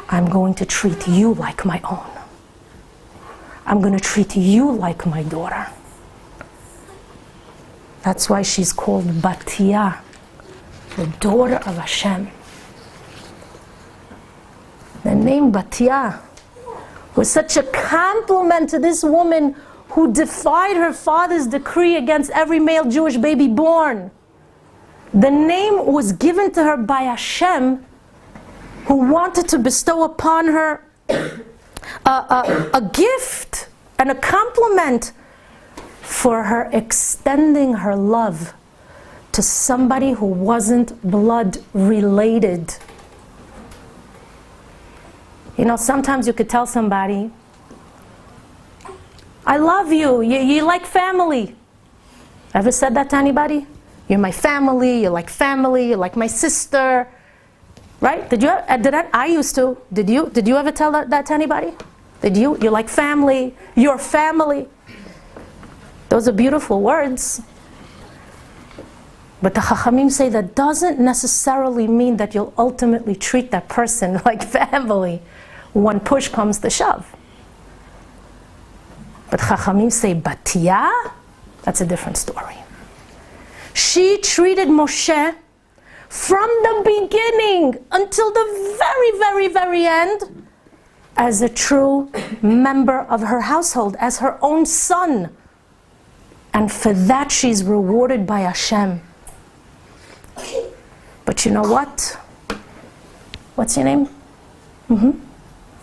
I'm going to treat you like my own. I'm going to treat you like my daughter. That's why she's called Batya, the daughter of Hashem. The name Batya was such a compliment to this woman who defied her father's decree against every male Jewish baby born. The name was given to her by Hashem, who wanted to bestow upon her a gift and a compliment for her extending her love to somebody who wasn't blood related. You know, sometimes you could tell somebody, I love you, you like family. Ever said that to anybody? You're my family, you're like my sister. Right? I used to. Did you ever tell that to anybody? Did you? You're like family, your family. Those are beautiful words. But the Chachamim say that doesn't necessarily mean that you'll ultimately treat that person like family when push comes to shove. But Chachamim say Batya, that's a different story. She treated Moshe from the beginning until the very, very, very end as a true member of her household, as her own son. And for that she's rewarded by Hashem. But you know what? What's your name?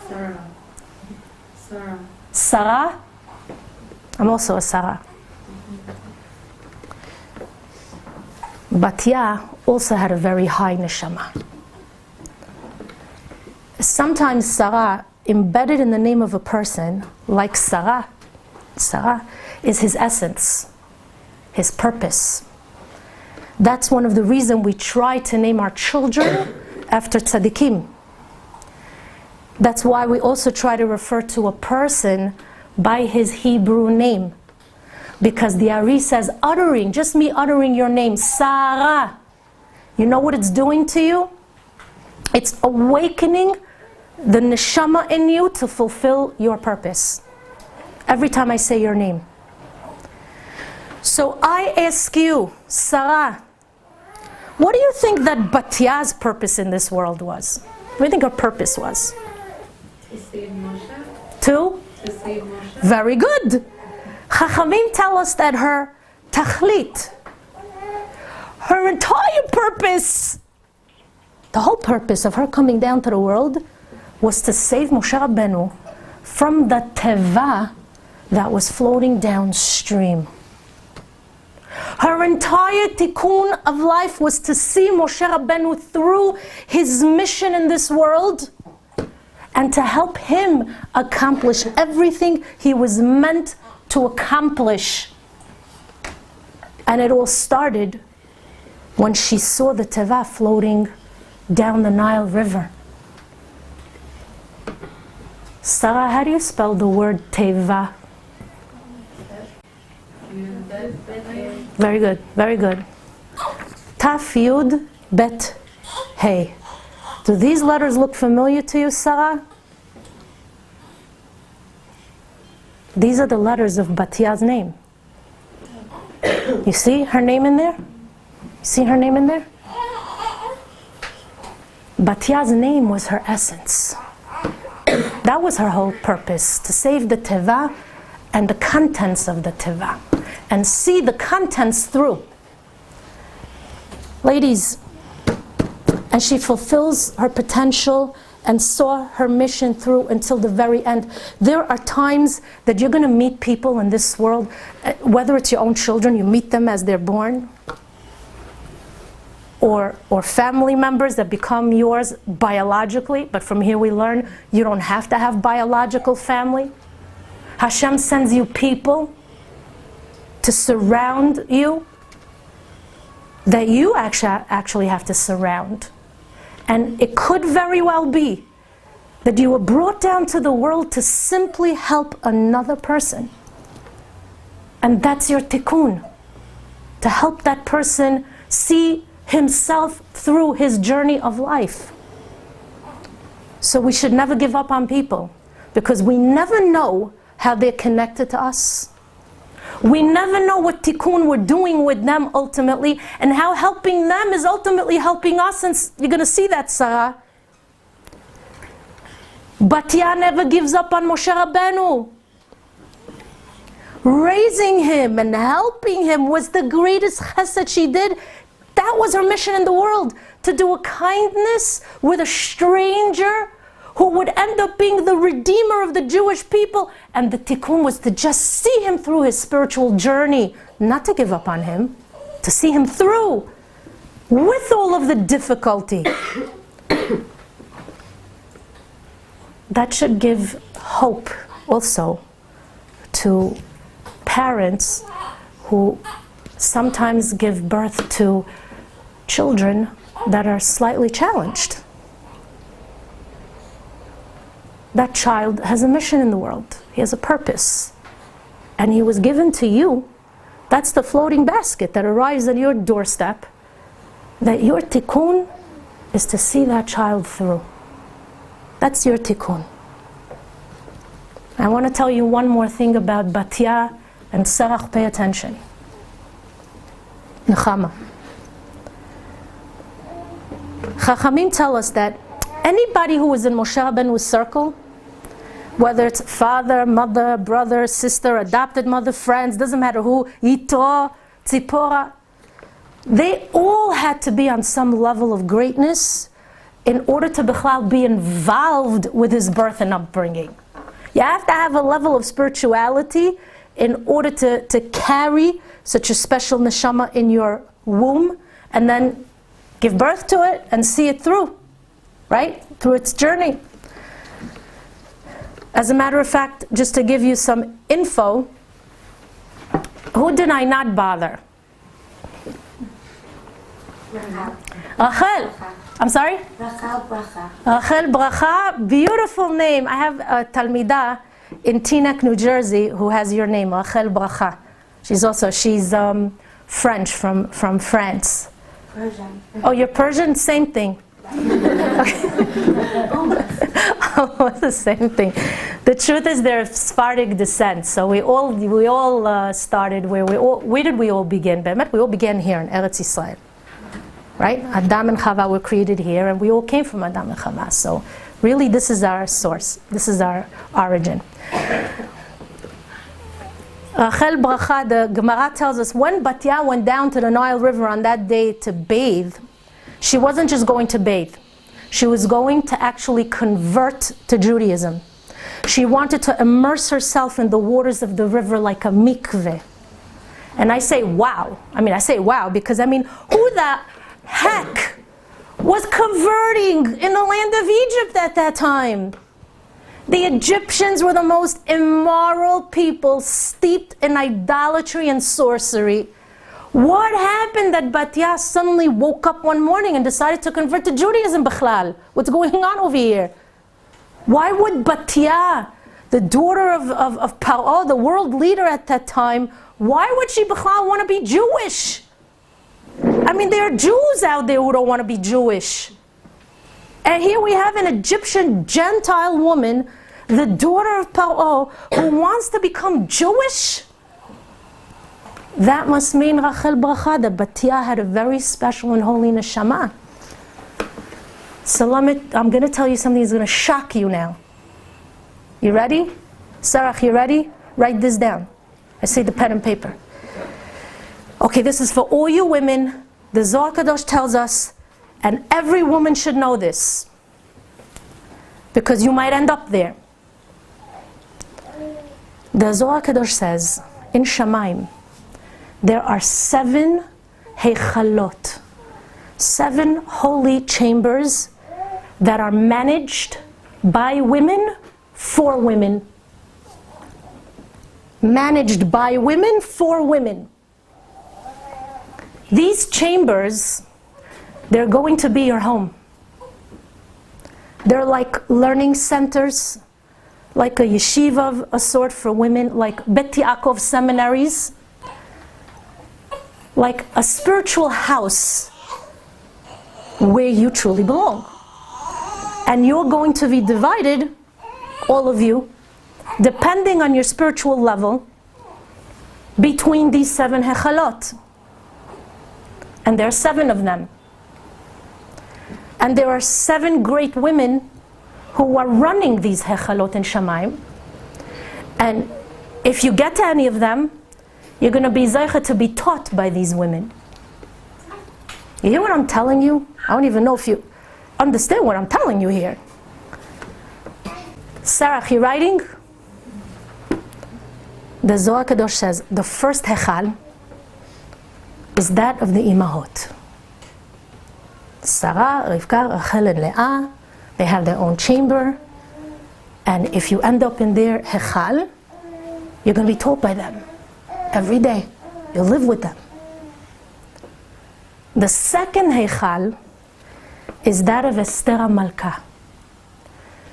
Sarah. Sarah? I'm also a Sarah. Batya also had a very high neshama. Sometimes Sarah, embedded in the name of a person, like Sarah is his essence, his purpose. That's one of the reasons we try to name our children after tzaddikim. That's why we also try to refer to a person by his Hebrew name. Because the Ari says, uttering, just me uttering your name, Sarah. You know what it's doing to you? It's awakening the neshama in you to fulfill your purpose. Every time I say your name. So I ask you, Sarah, what do you think that Batya's purpose in this world was? What do you think her purpose was? To save Moshe. To save Moshe. Very good. Chachamim tell us that her tachlit, her entire purpose, the whole purpose of her coming down to the world was to save Moshe Rabbeinu from the teva that was floating downstream. Her entire tikkun of life was to see Moshe Rabbeinu through his mission in this world and to help him accomplish everything he was meant to accomplish. And it all started when she saw the teva floating down the Nile River. Sarah, how do you spell the word teva? Very good, very good. Taf Yud Bet Hey. Do these letters look familiar to you, Sarah? These are the letters of Batya's name. You see her name in there? You see her name in there? Batya's name was her essence. That was her whole purpose, to save the teva and the contents of the teva, and see the contents through. Ladies, and she fulfills her potential and saw her mission through until the very end. There are times that you're going to meet people in this world, whether it's your own children, you meet them as they're born, or family members that become yours biologically, but from here we learn you don't have to have biological family. Hashem sends you people to surround you that you actually have to surround. And it could very well be that you were brought down to the world to simply help another person. And that's your tikkun. To help that person see himself through his journey of life. So we should never give up on people, because we never know how they're connected to us. We never know what tikkun we're doing with them ultimately, and how helping them is ultimately helping us, and you're going to see that, Sarah. Batya never gives up on Moshe Rabbeinu. Raising him and helping him was the greatest chesed she did. That was her mission in the world, to do a kindness with a stranger who would end up being the redeemer of the Jewish people. And the tikkun was to just see him through his spiritual journey, not to give up on him, to see him through with all of the difficulty. That should give hope also to parents who sometimes give birth to children that are slightly challenged. That child has a mission in the world. He has a purpose. And he was given to you. That's the floating basket that arrives at your doorstep. That your tikkun is to see that child through. That's your tikkun. I want to tell you one more thing about Batya and Sarah. Pay attention. Nechama. Chachamim tell us that anybody who was in Moshe Rabbeinu's circle, whether it's father, mother, brother, sister, adopted mother, friends, doesn't matter who, Yitro, Tzipora, they all had to be on some level of greatness in order to be involved with his birth and upbringing. You have to have a level of spirituality in order to carry such a special neshama in your womb and then give birth to it and see it through, right? Through its journey. As a matter of fact, just to give you some info, who did I not bother? Rachel. I'm sorry? Rachel Bracha. Rachel Bracha, beautiful name. I have a Talmida in Teaneck, New Jersey, who has your name, Rachel Bracha. She's French, from France. Persian. Oh, you're Persian? Same thing. Almost the same thing. The truth is they're of Sephardic descent, so we all started where did we all begin? Be'emet, we all began here in Eretz Yisrael. Right? Adam and Chava were created here, and we all came from Adam and Chava. So really, this is our source. This is our origin. Rachel Bracha, the Gemara tells us, when Batya went down to the Nile River on that day to bathe, she wasn't just going to bathe. She was going to actually convert to Judaism. She wanted to immerse herself in the waters of the river like a mikveh. And I say wow. I say wow because who the heck was converting in the land of Egypt at that time? The Egyptians were the most immoral people, steeped in idolatry and sorcery. What happened that Batya suddenly woke up one morning and decided to convert to Judaism, Bichlal? What's going on over here? Why would Batya, the daughter of Paro, the world leader at that time, why would she, Bichlal, want to be Jewish? There are Jews out there who don't want to be Jewish. And here we have an Egyptian Gentile woman, the daughter of Paro, who wants to become Jewish? That must mean, Rachel Bracha, that Batya had a very special and holy neshama. Salamit, I'm going to tell you something that's going to shock you now. You ready? Sarah, you ready? Write this down. I say the pen and paper. Okay, this is for all you women. The Zohar Kadosh tells us, and every woman should know this, because you might end up there. The Zohar Kadosh says, in Shamayim, there are 7 heichalot, 7 holy chambers that are managed by women for women. Managed by women for women. These chambers, they're going to be your home. They're like learning centers, like a yeshiva of a sort for women, like Bet Yaakov seminaries, like a spiritual house where you truly belong. And you're going to be divided, all of you, depending on your spiritual level, between these 7 hechalot. And there are 7 of them. And there are 7 great women who are running these hechalot in Shamayim. And if you get to any of them, you're going to be zeicha to be taught by these women. You hear what I'm telling you? I don't even know if you understand what I'm telling you here. Sarah, you writing? The Zohar Kadosh says the first hechal is that of the imahot. Sarah, Rivka, Rachel, and Leah, they have their own chamber. And if you end up in their hechal, you're going to be taught by them every day. You'll live with them. The second hechal is that of Esther HaMalka.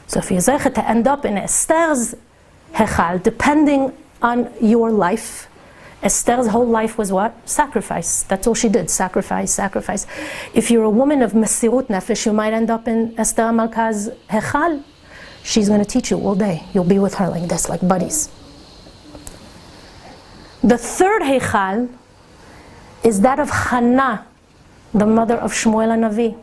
So if you're zeicha to end up in Esther's hechal, depending on your life, Esther's whole life was what? Sacrifice. That's all she did. Sacrifice, sacrifice. If you're a woman of Mesirut Nefesh, you might end up in Esther HaMalka's hechal. She's going to teach you all day. You'll be with her like this, like buddies. The third hechal is that of Hannah, the mother of Shmuel HaNavi.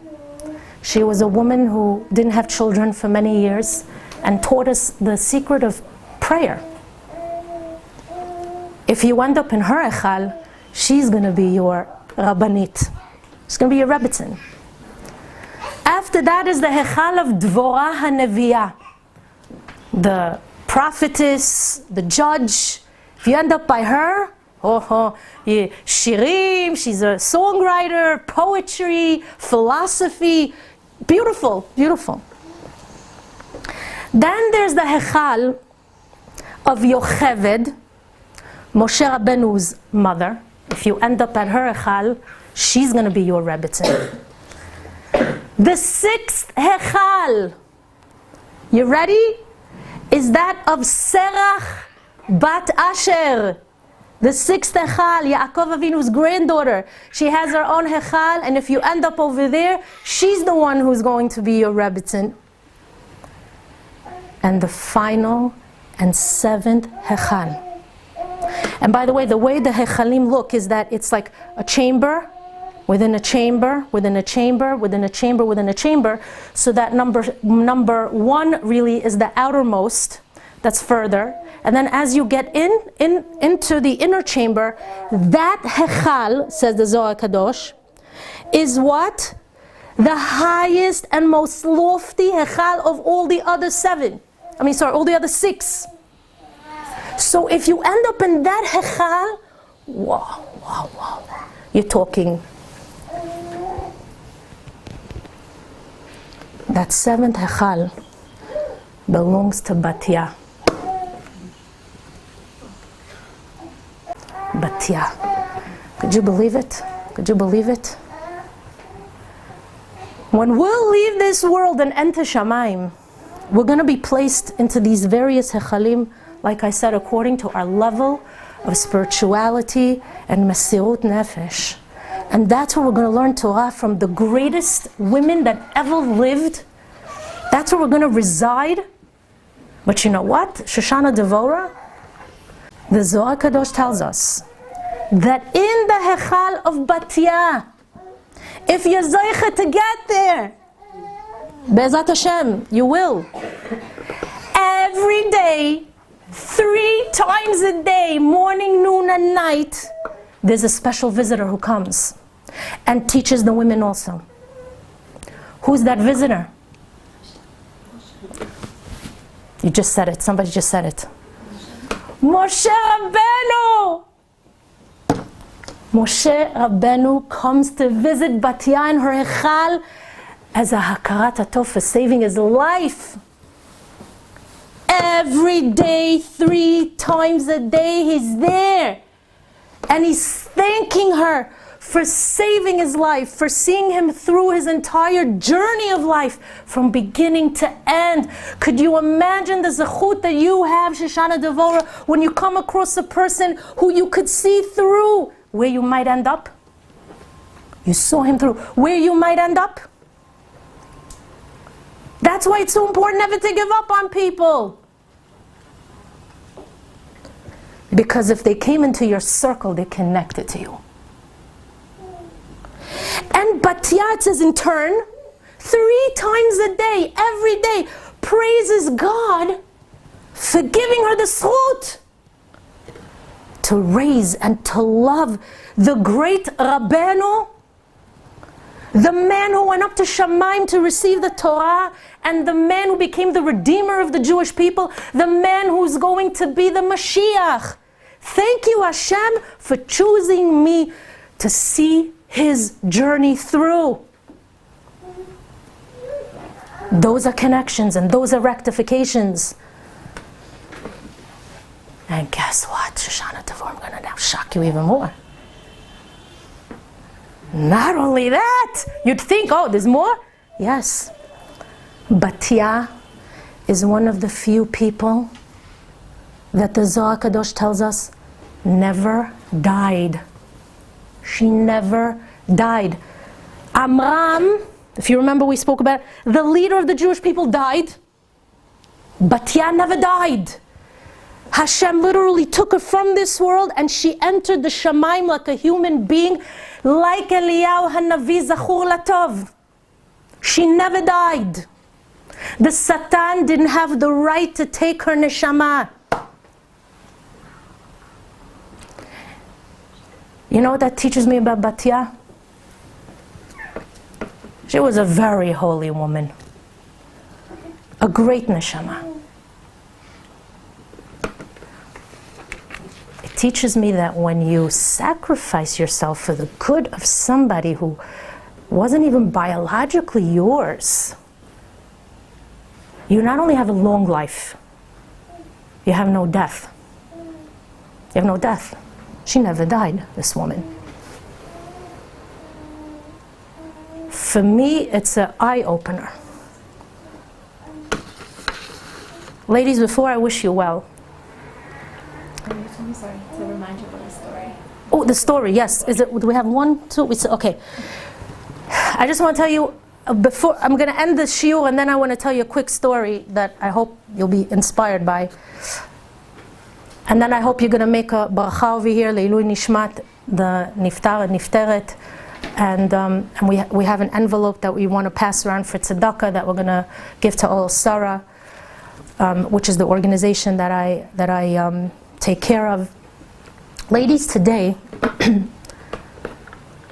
She was a woman who didn't have children for many years and taught us the secret of prayer. If you end up in her echal, she's going to be your Rabanit. She's going to be your Rebbitzin. After that is the hechal of Dvorah HaNeviah, the prophetess, the judge. If you end up by her, shirim, she's a songwriter, poetry, philosophy. Beautiful, beautiful. Then there's the hechal of Yocheved, Moshe Rabbeinu's mother. If you end up at her hechal, she's going to be your Rebbitzin. The sixth hechal, you ready? Is that of Serach bat Asher. The sixth hechal, Yaakov Avinu's granddaughter. She has her own hechal, and if you end up over there, she's the one who's going to be your rebbitzin. And the final and seventh hechal. And by the way the hechalim look is that it's like a chamber within a chamber, within a chamber, within a chamber, within a chamber. So that number one really is the outermost, that's further. And then as you get into the inner chamber, that hechal, says the Zohar Kadosh, is what? The highest and most lofty hechal of all the other all the other six. So if you end up in that hechal, wow, you're talking. That seventh hechal belongs to Batya. Batya. Could you believe it? Could you believe it? When we'll leave this world and enter Shamayim, we're going to be placed into these various hechalim, like I said, according to our level of spirituality and mesirut nefesh. And that's where we're going to learn Torah from the greatest women that ever lived. That's where we're going to reside. But you know what? Shoshana Devora, the Zohar Kadosh tells us that in the hechal of Batya, if you're zeicha to get there, Be'ezat Hashem, you will. Every day, 3 times a day, morning, noon, and night, there's a special visitor who comes and teaches the women also. Who's that visitor? You just said it. Somebody just said it. Moshe Rabbeinu! Moshe Rabbeinu comes to visit Batya in her hechal as a hakarat hatov for saving his life. Every day, 3 times a day, he's there. And he's thanking her for saving his life, for seeing him through his entire journey of life, from beginning to end. Could you imagine the zechut that you have, Shoshana Devora, when you come across a person who you could see through where you might end up? You saw him through where you might end up? That's why it's so important never to give up on people. Because if they came into your circle, they're connected to you. And Batya, it says in turn, 3 times a day, every day, praises God for giving her the zechut to raise and to love the great Rabbeinu, the man who went up to Shamayim to receive the Torah, and the man who became the redeemer of the Jewish people, the man who's going to be the Mashiach. Thank you, Hashem, for choosing me to see his journey through. Those are connections and those are rectifications. And guess what, Shoshana Devora, I'm going to now shock you even more. Not only that, you'd think, oh, there's more? Yes. Batya is one of the few people that the Zohar Kadosh tells us never died. She never died. Amram, if you remember we spoke about it, the leader of the Jewish people died. Batya never died. Hashem literally took her from this world and she entered the Shamayim like a human being, like Eliyahu Hanavi Zachur Latov. She never died. The Satan didn't have the right to take her neshama. You know what that teaches me about Batya? She was a very holy woman. A great neshama. It teaches me that when you sacrifice yourself for the good of somebody who wasn't even biologically yours, you not only have a long life, you have no death. You have no death. She never died, this woman. for me, it's an eye-opener. Ladies, before I wish you well. I'm sorry, to remind you of the story. Oh, the story, yes. Do we have one, two? Okay. I just want to tell you, before I'm going to end the shiur, and then I want to tell you a quick story that I hope you'll be inspired by. And then I hope you're going to make a bracha over here, Leilui Nishmat, the Niftar and Nifteret. And we have an envelope that we want to pass around for tzedakah that we're going to give to Ol Sarah, which is the organization that I take care of. Ladies, today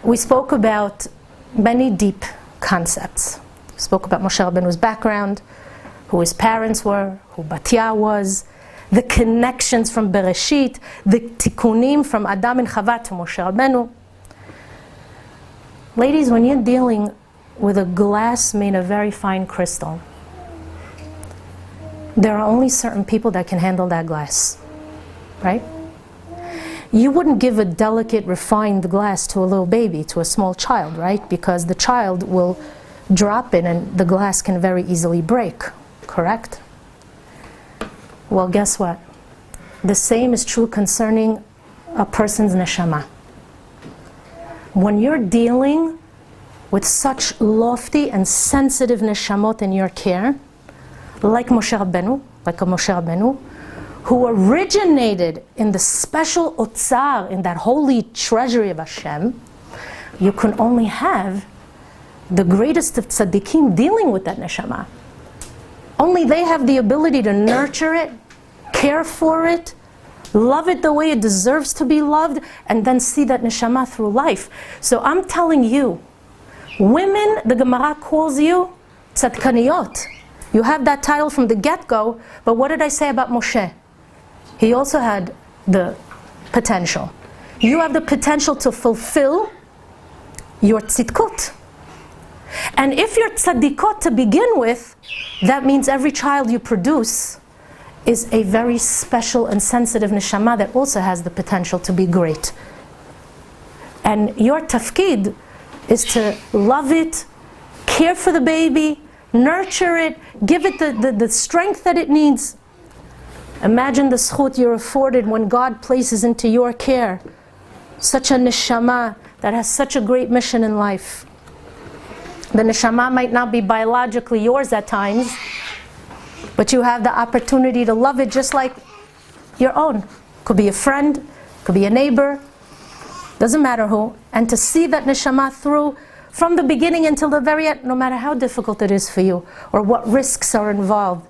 we spoke about many deep concepts. We spoke about Moshe Rabbeinu's background, who his parents were, who Batya was, the connections from Bereshit, the tikkunim from Adam and Chava to Moshe Rabbeinu. Ladies, when you're dealing with a glass made of very fine crystal, there are only certain people that can handle that glass, right? You wouldn't give a delicate, refined glass to a little baby, to a small child, right? Because the child will drop it and the glass can very easily break, correct? Well, guess what? The same is true concerning a person's neshama. When you're dealing with such lofty and sensitive neshamot in your care, like Moshe Rabbeinu, who originated in the special otzar, in that holy treasury of Hashem, you can only have the greatest of tzaddikim dealing with that neshama. Only they have the ability to nurture it, care for it, love it the way it deserves to be loved, and then see that neshama through life. So I'm telling you, women, the Gemara calls you tzadkaniyot. You have that title from the get-go, but what did I say about Moshe? He also had the potential. You have the potential to fulfill your tzidkot. And if you're tzaddikot to begin with, that means every child you produce is a very special and sensitive neshama that also has the potential to be great. And your tafkid is to love it, care for the baby, nurture it, give it the strength that it needs. Imagine the zchut you're afforded when God places into your care such a neshama that has such a great mission in life. The neshama might not be biologically yours at times, but you have the opportunity to love it just like your own. Could be a friend, could be a neighbor, doesn't matter who. And to see that neshama through from the beginning until the very end, no matter how difficult it is for you or what risks are involved.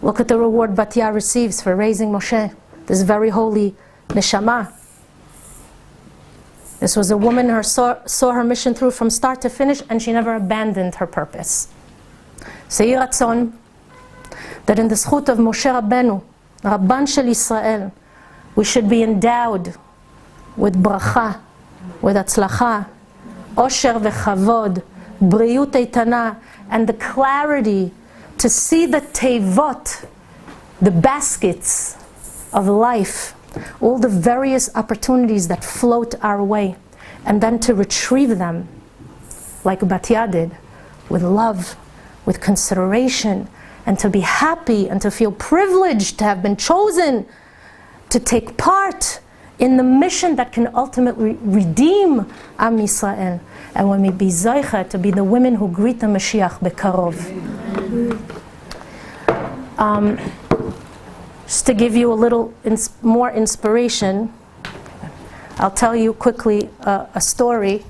Look at the reward Batya receives for raising Moshe, this very holy neshama. This was a woman who saw her mission through from start to finish, and she never abandoned her purpose. So Yeh Ratzon, that in the zchut of Moshe Rabbeinu, Rabban Shel Yisrael, we should be endowed with bracha, with atzlacha, osher vechavod, briyut eitana, and the clarity to see the tevot, the baskets of life, all the various opportunities that float our way, and then to retrieve them, like Batya did, with love, with consideration, and to be happy and to feel privileged to have been chosen to take part in the mission that can ultimately redeem Am Yisrael. And when we be Zoicha, to be the women who greet the Mashiach Bekarov. Just to give you a little more inspiration, I'll tell you quickly a story,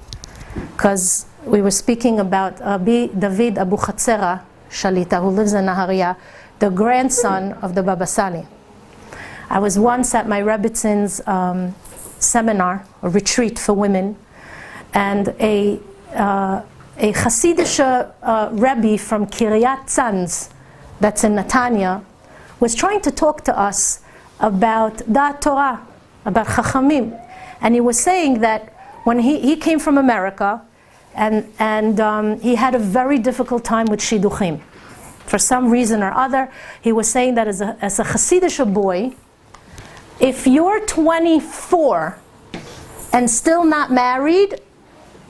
because we were speaking about Rabbi David Abu Chatzera Shalita, who lives in Nahariya, the grandson of the Baba Sali. I was once at my Rebbitzins seminar, a retreat for women, and a Hasidic Rebbe from Kiryat Tzanz, that's in Netanya, was trying to talk to us about Da'at Torah, about Chachamim. And he was saying that when he came from America, and he had a very difficult time with Shidduchim. For some reason or other, he was saying that as a Hasidic boy, if you're 24 and still not married,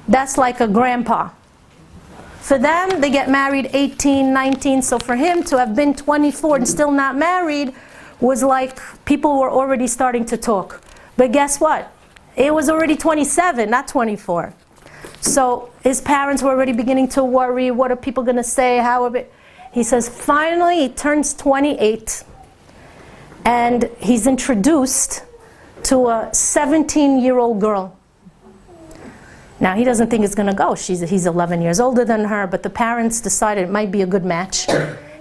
that's like a grandpa. For them, they get married 18, 19. So for him to have been 24 and still not married was like people were already starting to talk. But guess what? It was already 27, not 24. So his parents were already beginning to worry. What are people going to say? He says, finally, he turns 28. And he's introduced to a 17-year-old girl. Now, he doesn't think it's going to go. He's 11 years older than her, but the parents decided it might be a good match.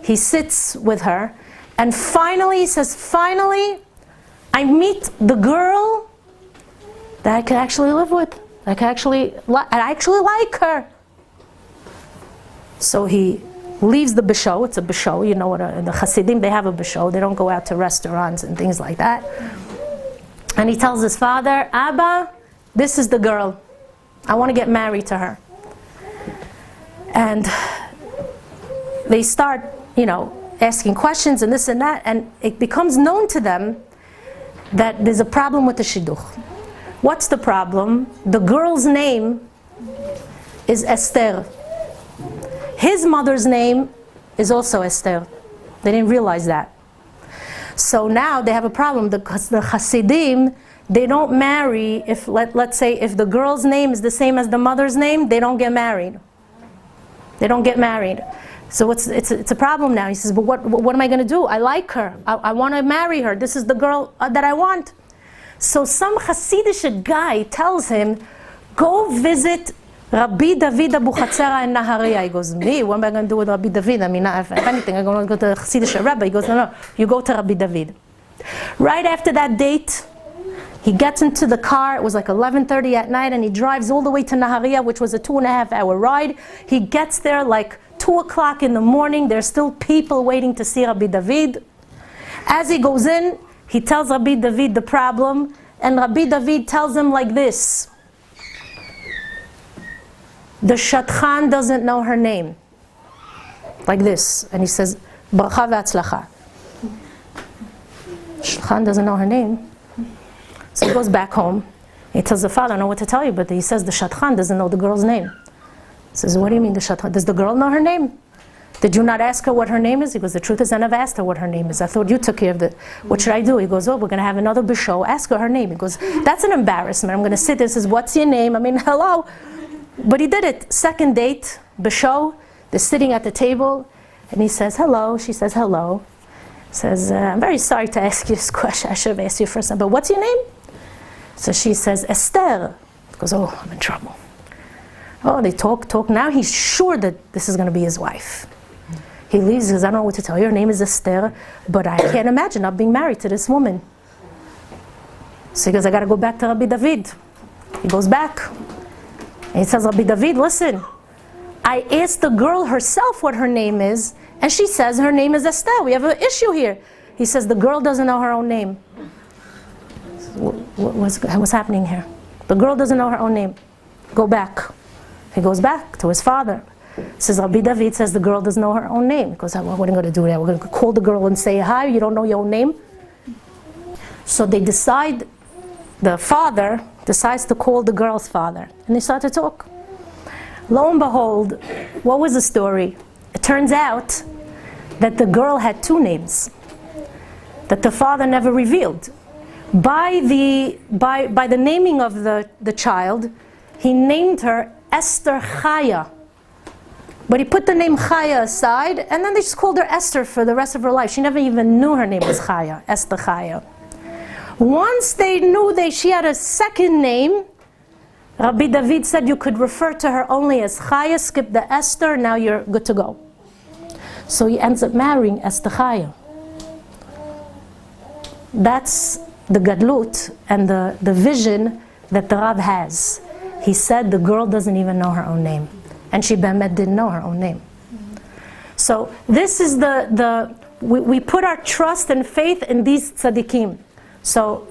He sits with her, and finally, he says, finally, I meet the girl that I could actually live with. I actually like her. So he leaves the bisho. It's a bisho. You know what? The Hasidim, they have a bisho. They don't go out to restaurants and things like that. And he tells his father, Abba, this is the girl. I want to get married to her. And they start, asking questions and this and that, and it becomes known to them that there's a problem with the shidduch. What's the problem? The girl's name is Esther. His mother's name is also Esther. They didn't realize that. So now they have a problem because the Hasidim, they don't marry if, let's say, if the girl's name is the same as the mother's name, they don't get married. They don't get married. So it's a problem now. He says, but what am I going to do? I like her. I want to marry her. This is the girl that I want. So some Hasidic guy tells him, go visit Rabbi David Abuchatzera in Nahariya. He goes, me? What am I going to do with Rabbi David? I mean, if anything, I'm going to go to the Hasidic Rebbe. He goes, no, you go to Rabbi David. Right after that date, he gets into the car. It was like 11:30 at night, and he drives all the way to Nahariya, which was a 2.5-hour ride. He gets there like 2 o'clock in the morning. There's still people waiting to see Rabbi David. As he goes in, he tells Rabbi David the problem, and Rabbi David tells him like this. The Shadchan doesn't know her name. Like this. And he says, Bracha ve'atzlacha. Shadchan doesn't know her name. So he goes back home. He tells the father, I don't know what to tell you, but he says the Shadchan doesn't know the girl's name. He says, what do you mean the Shadchan? Does the girl know her name? Did you not ask her what her name is? He goes, the truth is I never asked her what her name is. I thought you took care of it. What should I do? He goes, oh, we're going to have another bisho. Ask her name. He goes, that's an embarrassment. I'm going to sit there and says, what's your name? I mean, hello. But he did it. Second date, bisho. They're sitting at the table. And he says, hello. She says, hello. Says, I'm very sorry to ask you this question. I should have asked you first. But what's your name? So she says, Esther. He goes, oh, I'm in trouble. Oh, they talk. Now he's sure that this is going to be his wife. He leaves because I don't know what to tell you. Her name is Esther, but I can't imagine not being married to this woman. So he goes, I got to go back to Rabbi David. He goes back. And he says, Rabbi David, listen. I asked the girl herself what her name is, and she says her name is Esther. We have an issue here. He says, the girl doesn't know her own name. What's happening here? The girl doesn't know her own name. Go back. He goes back to his father. Says Rabbi David says the girl doesn't know her own name. He goes, what are we going to do there? We're going to call the girl and say, hi, you don't know your own name? So they decide, the father decides to call the girl's father. And they start to talk. Lo and behold, what was the story? It turns out that the girl had 2 names that the father never revealed. By the naming of the child, he named her Esther Chaya. But he put the name Chaya aside, and then they just called her Esther for the rest of her life. She never even knew her name was Chaya, Esther Chaya. Once they knew she had a second name, Rabbi David said you could refer to her only as Chaya, skip the Esther, now you're good to go. So he ends up marrying Esther Chaya. That's the gadlut and the vision that the Rav has. He said the girl doesn't even know her own name. And she Bemet didn't know her own name. So this is we put our trust and faith in these tzaddikim. So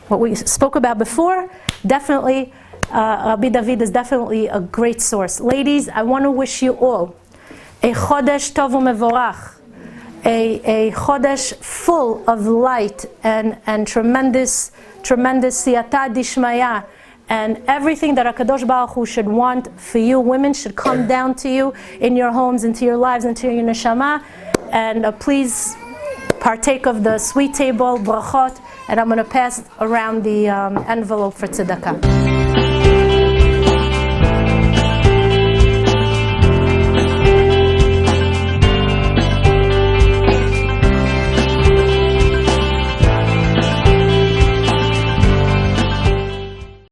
what we spoke about before, definitely, Rabbi David is definitely a great source. Ladies, I want to wish you all a chodesh tov u'mevorach, a chodesh full of light and tremendous siyata dishmaya, And everything that HaKadosh Baruch Hu should want for you, women, should come down to you in your homes, into your lives, into your neshama. And please partake of the sweet table, brachot, and I'm going to pass around the envelope for tzedakah.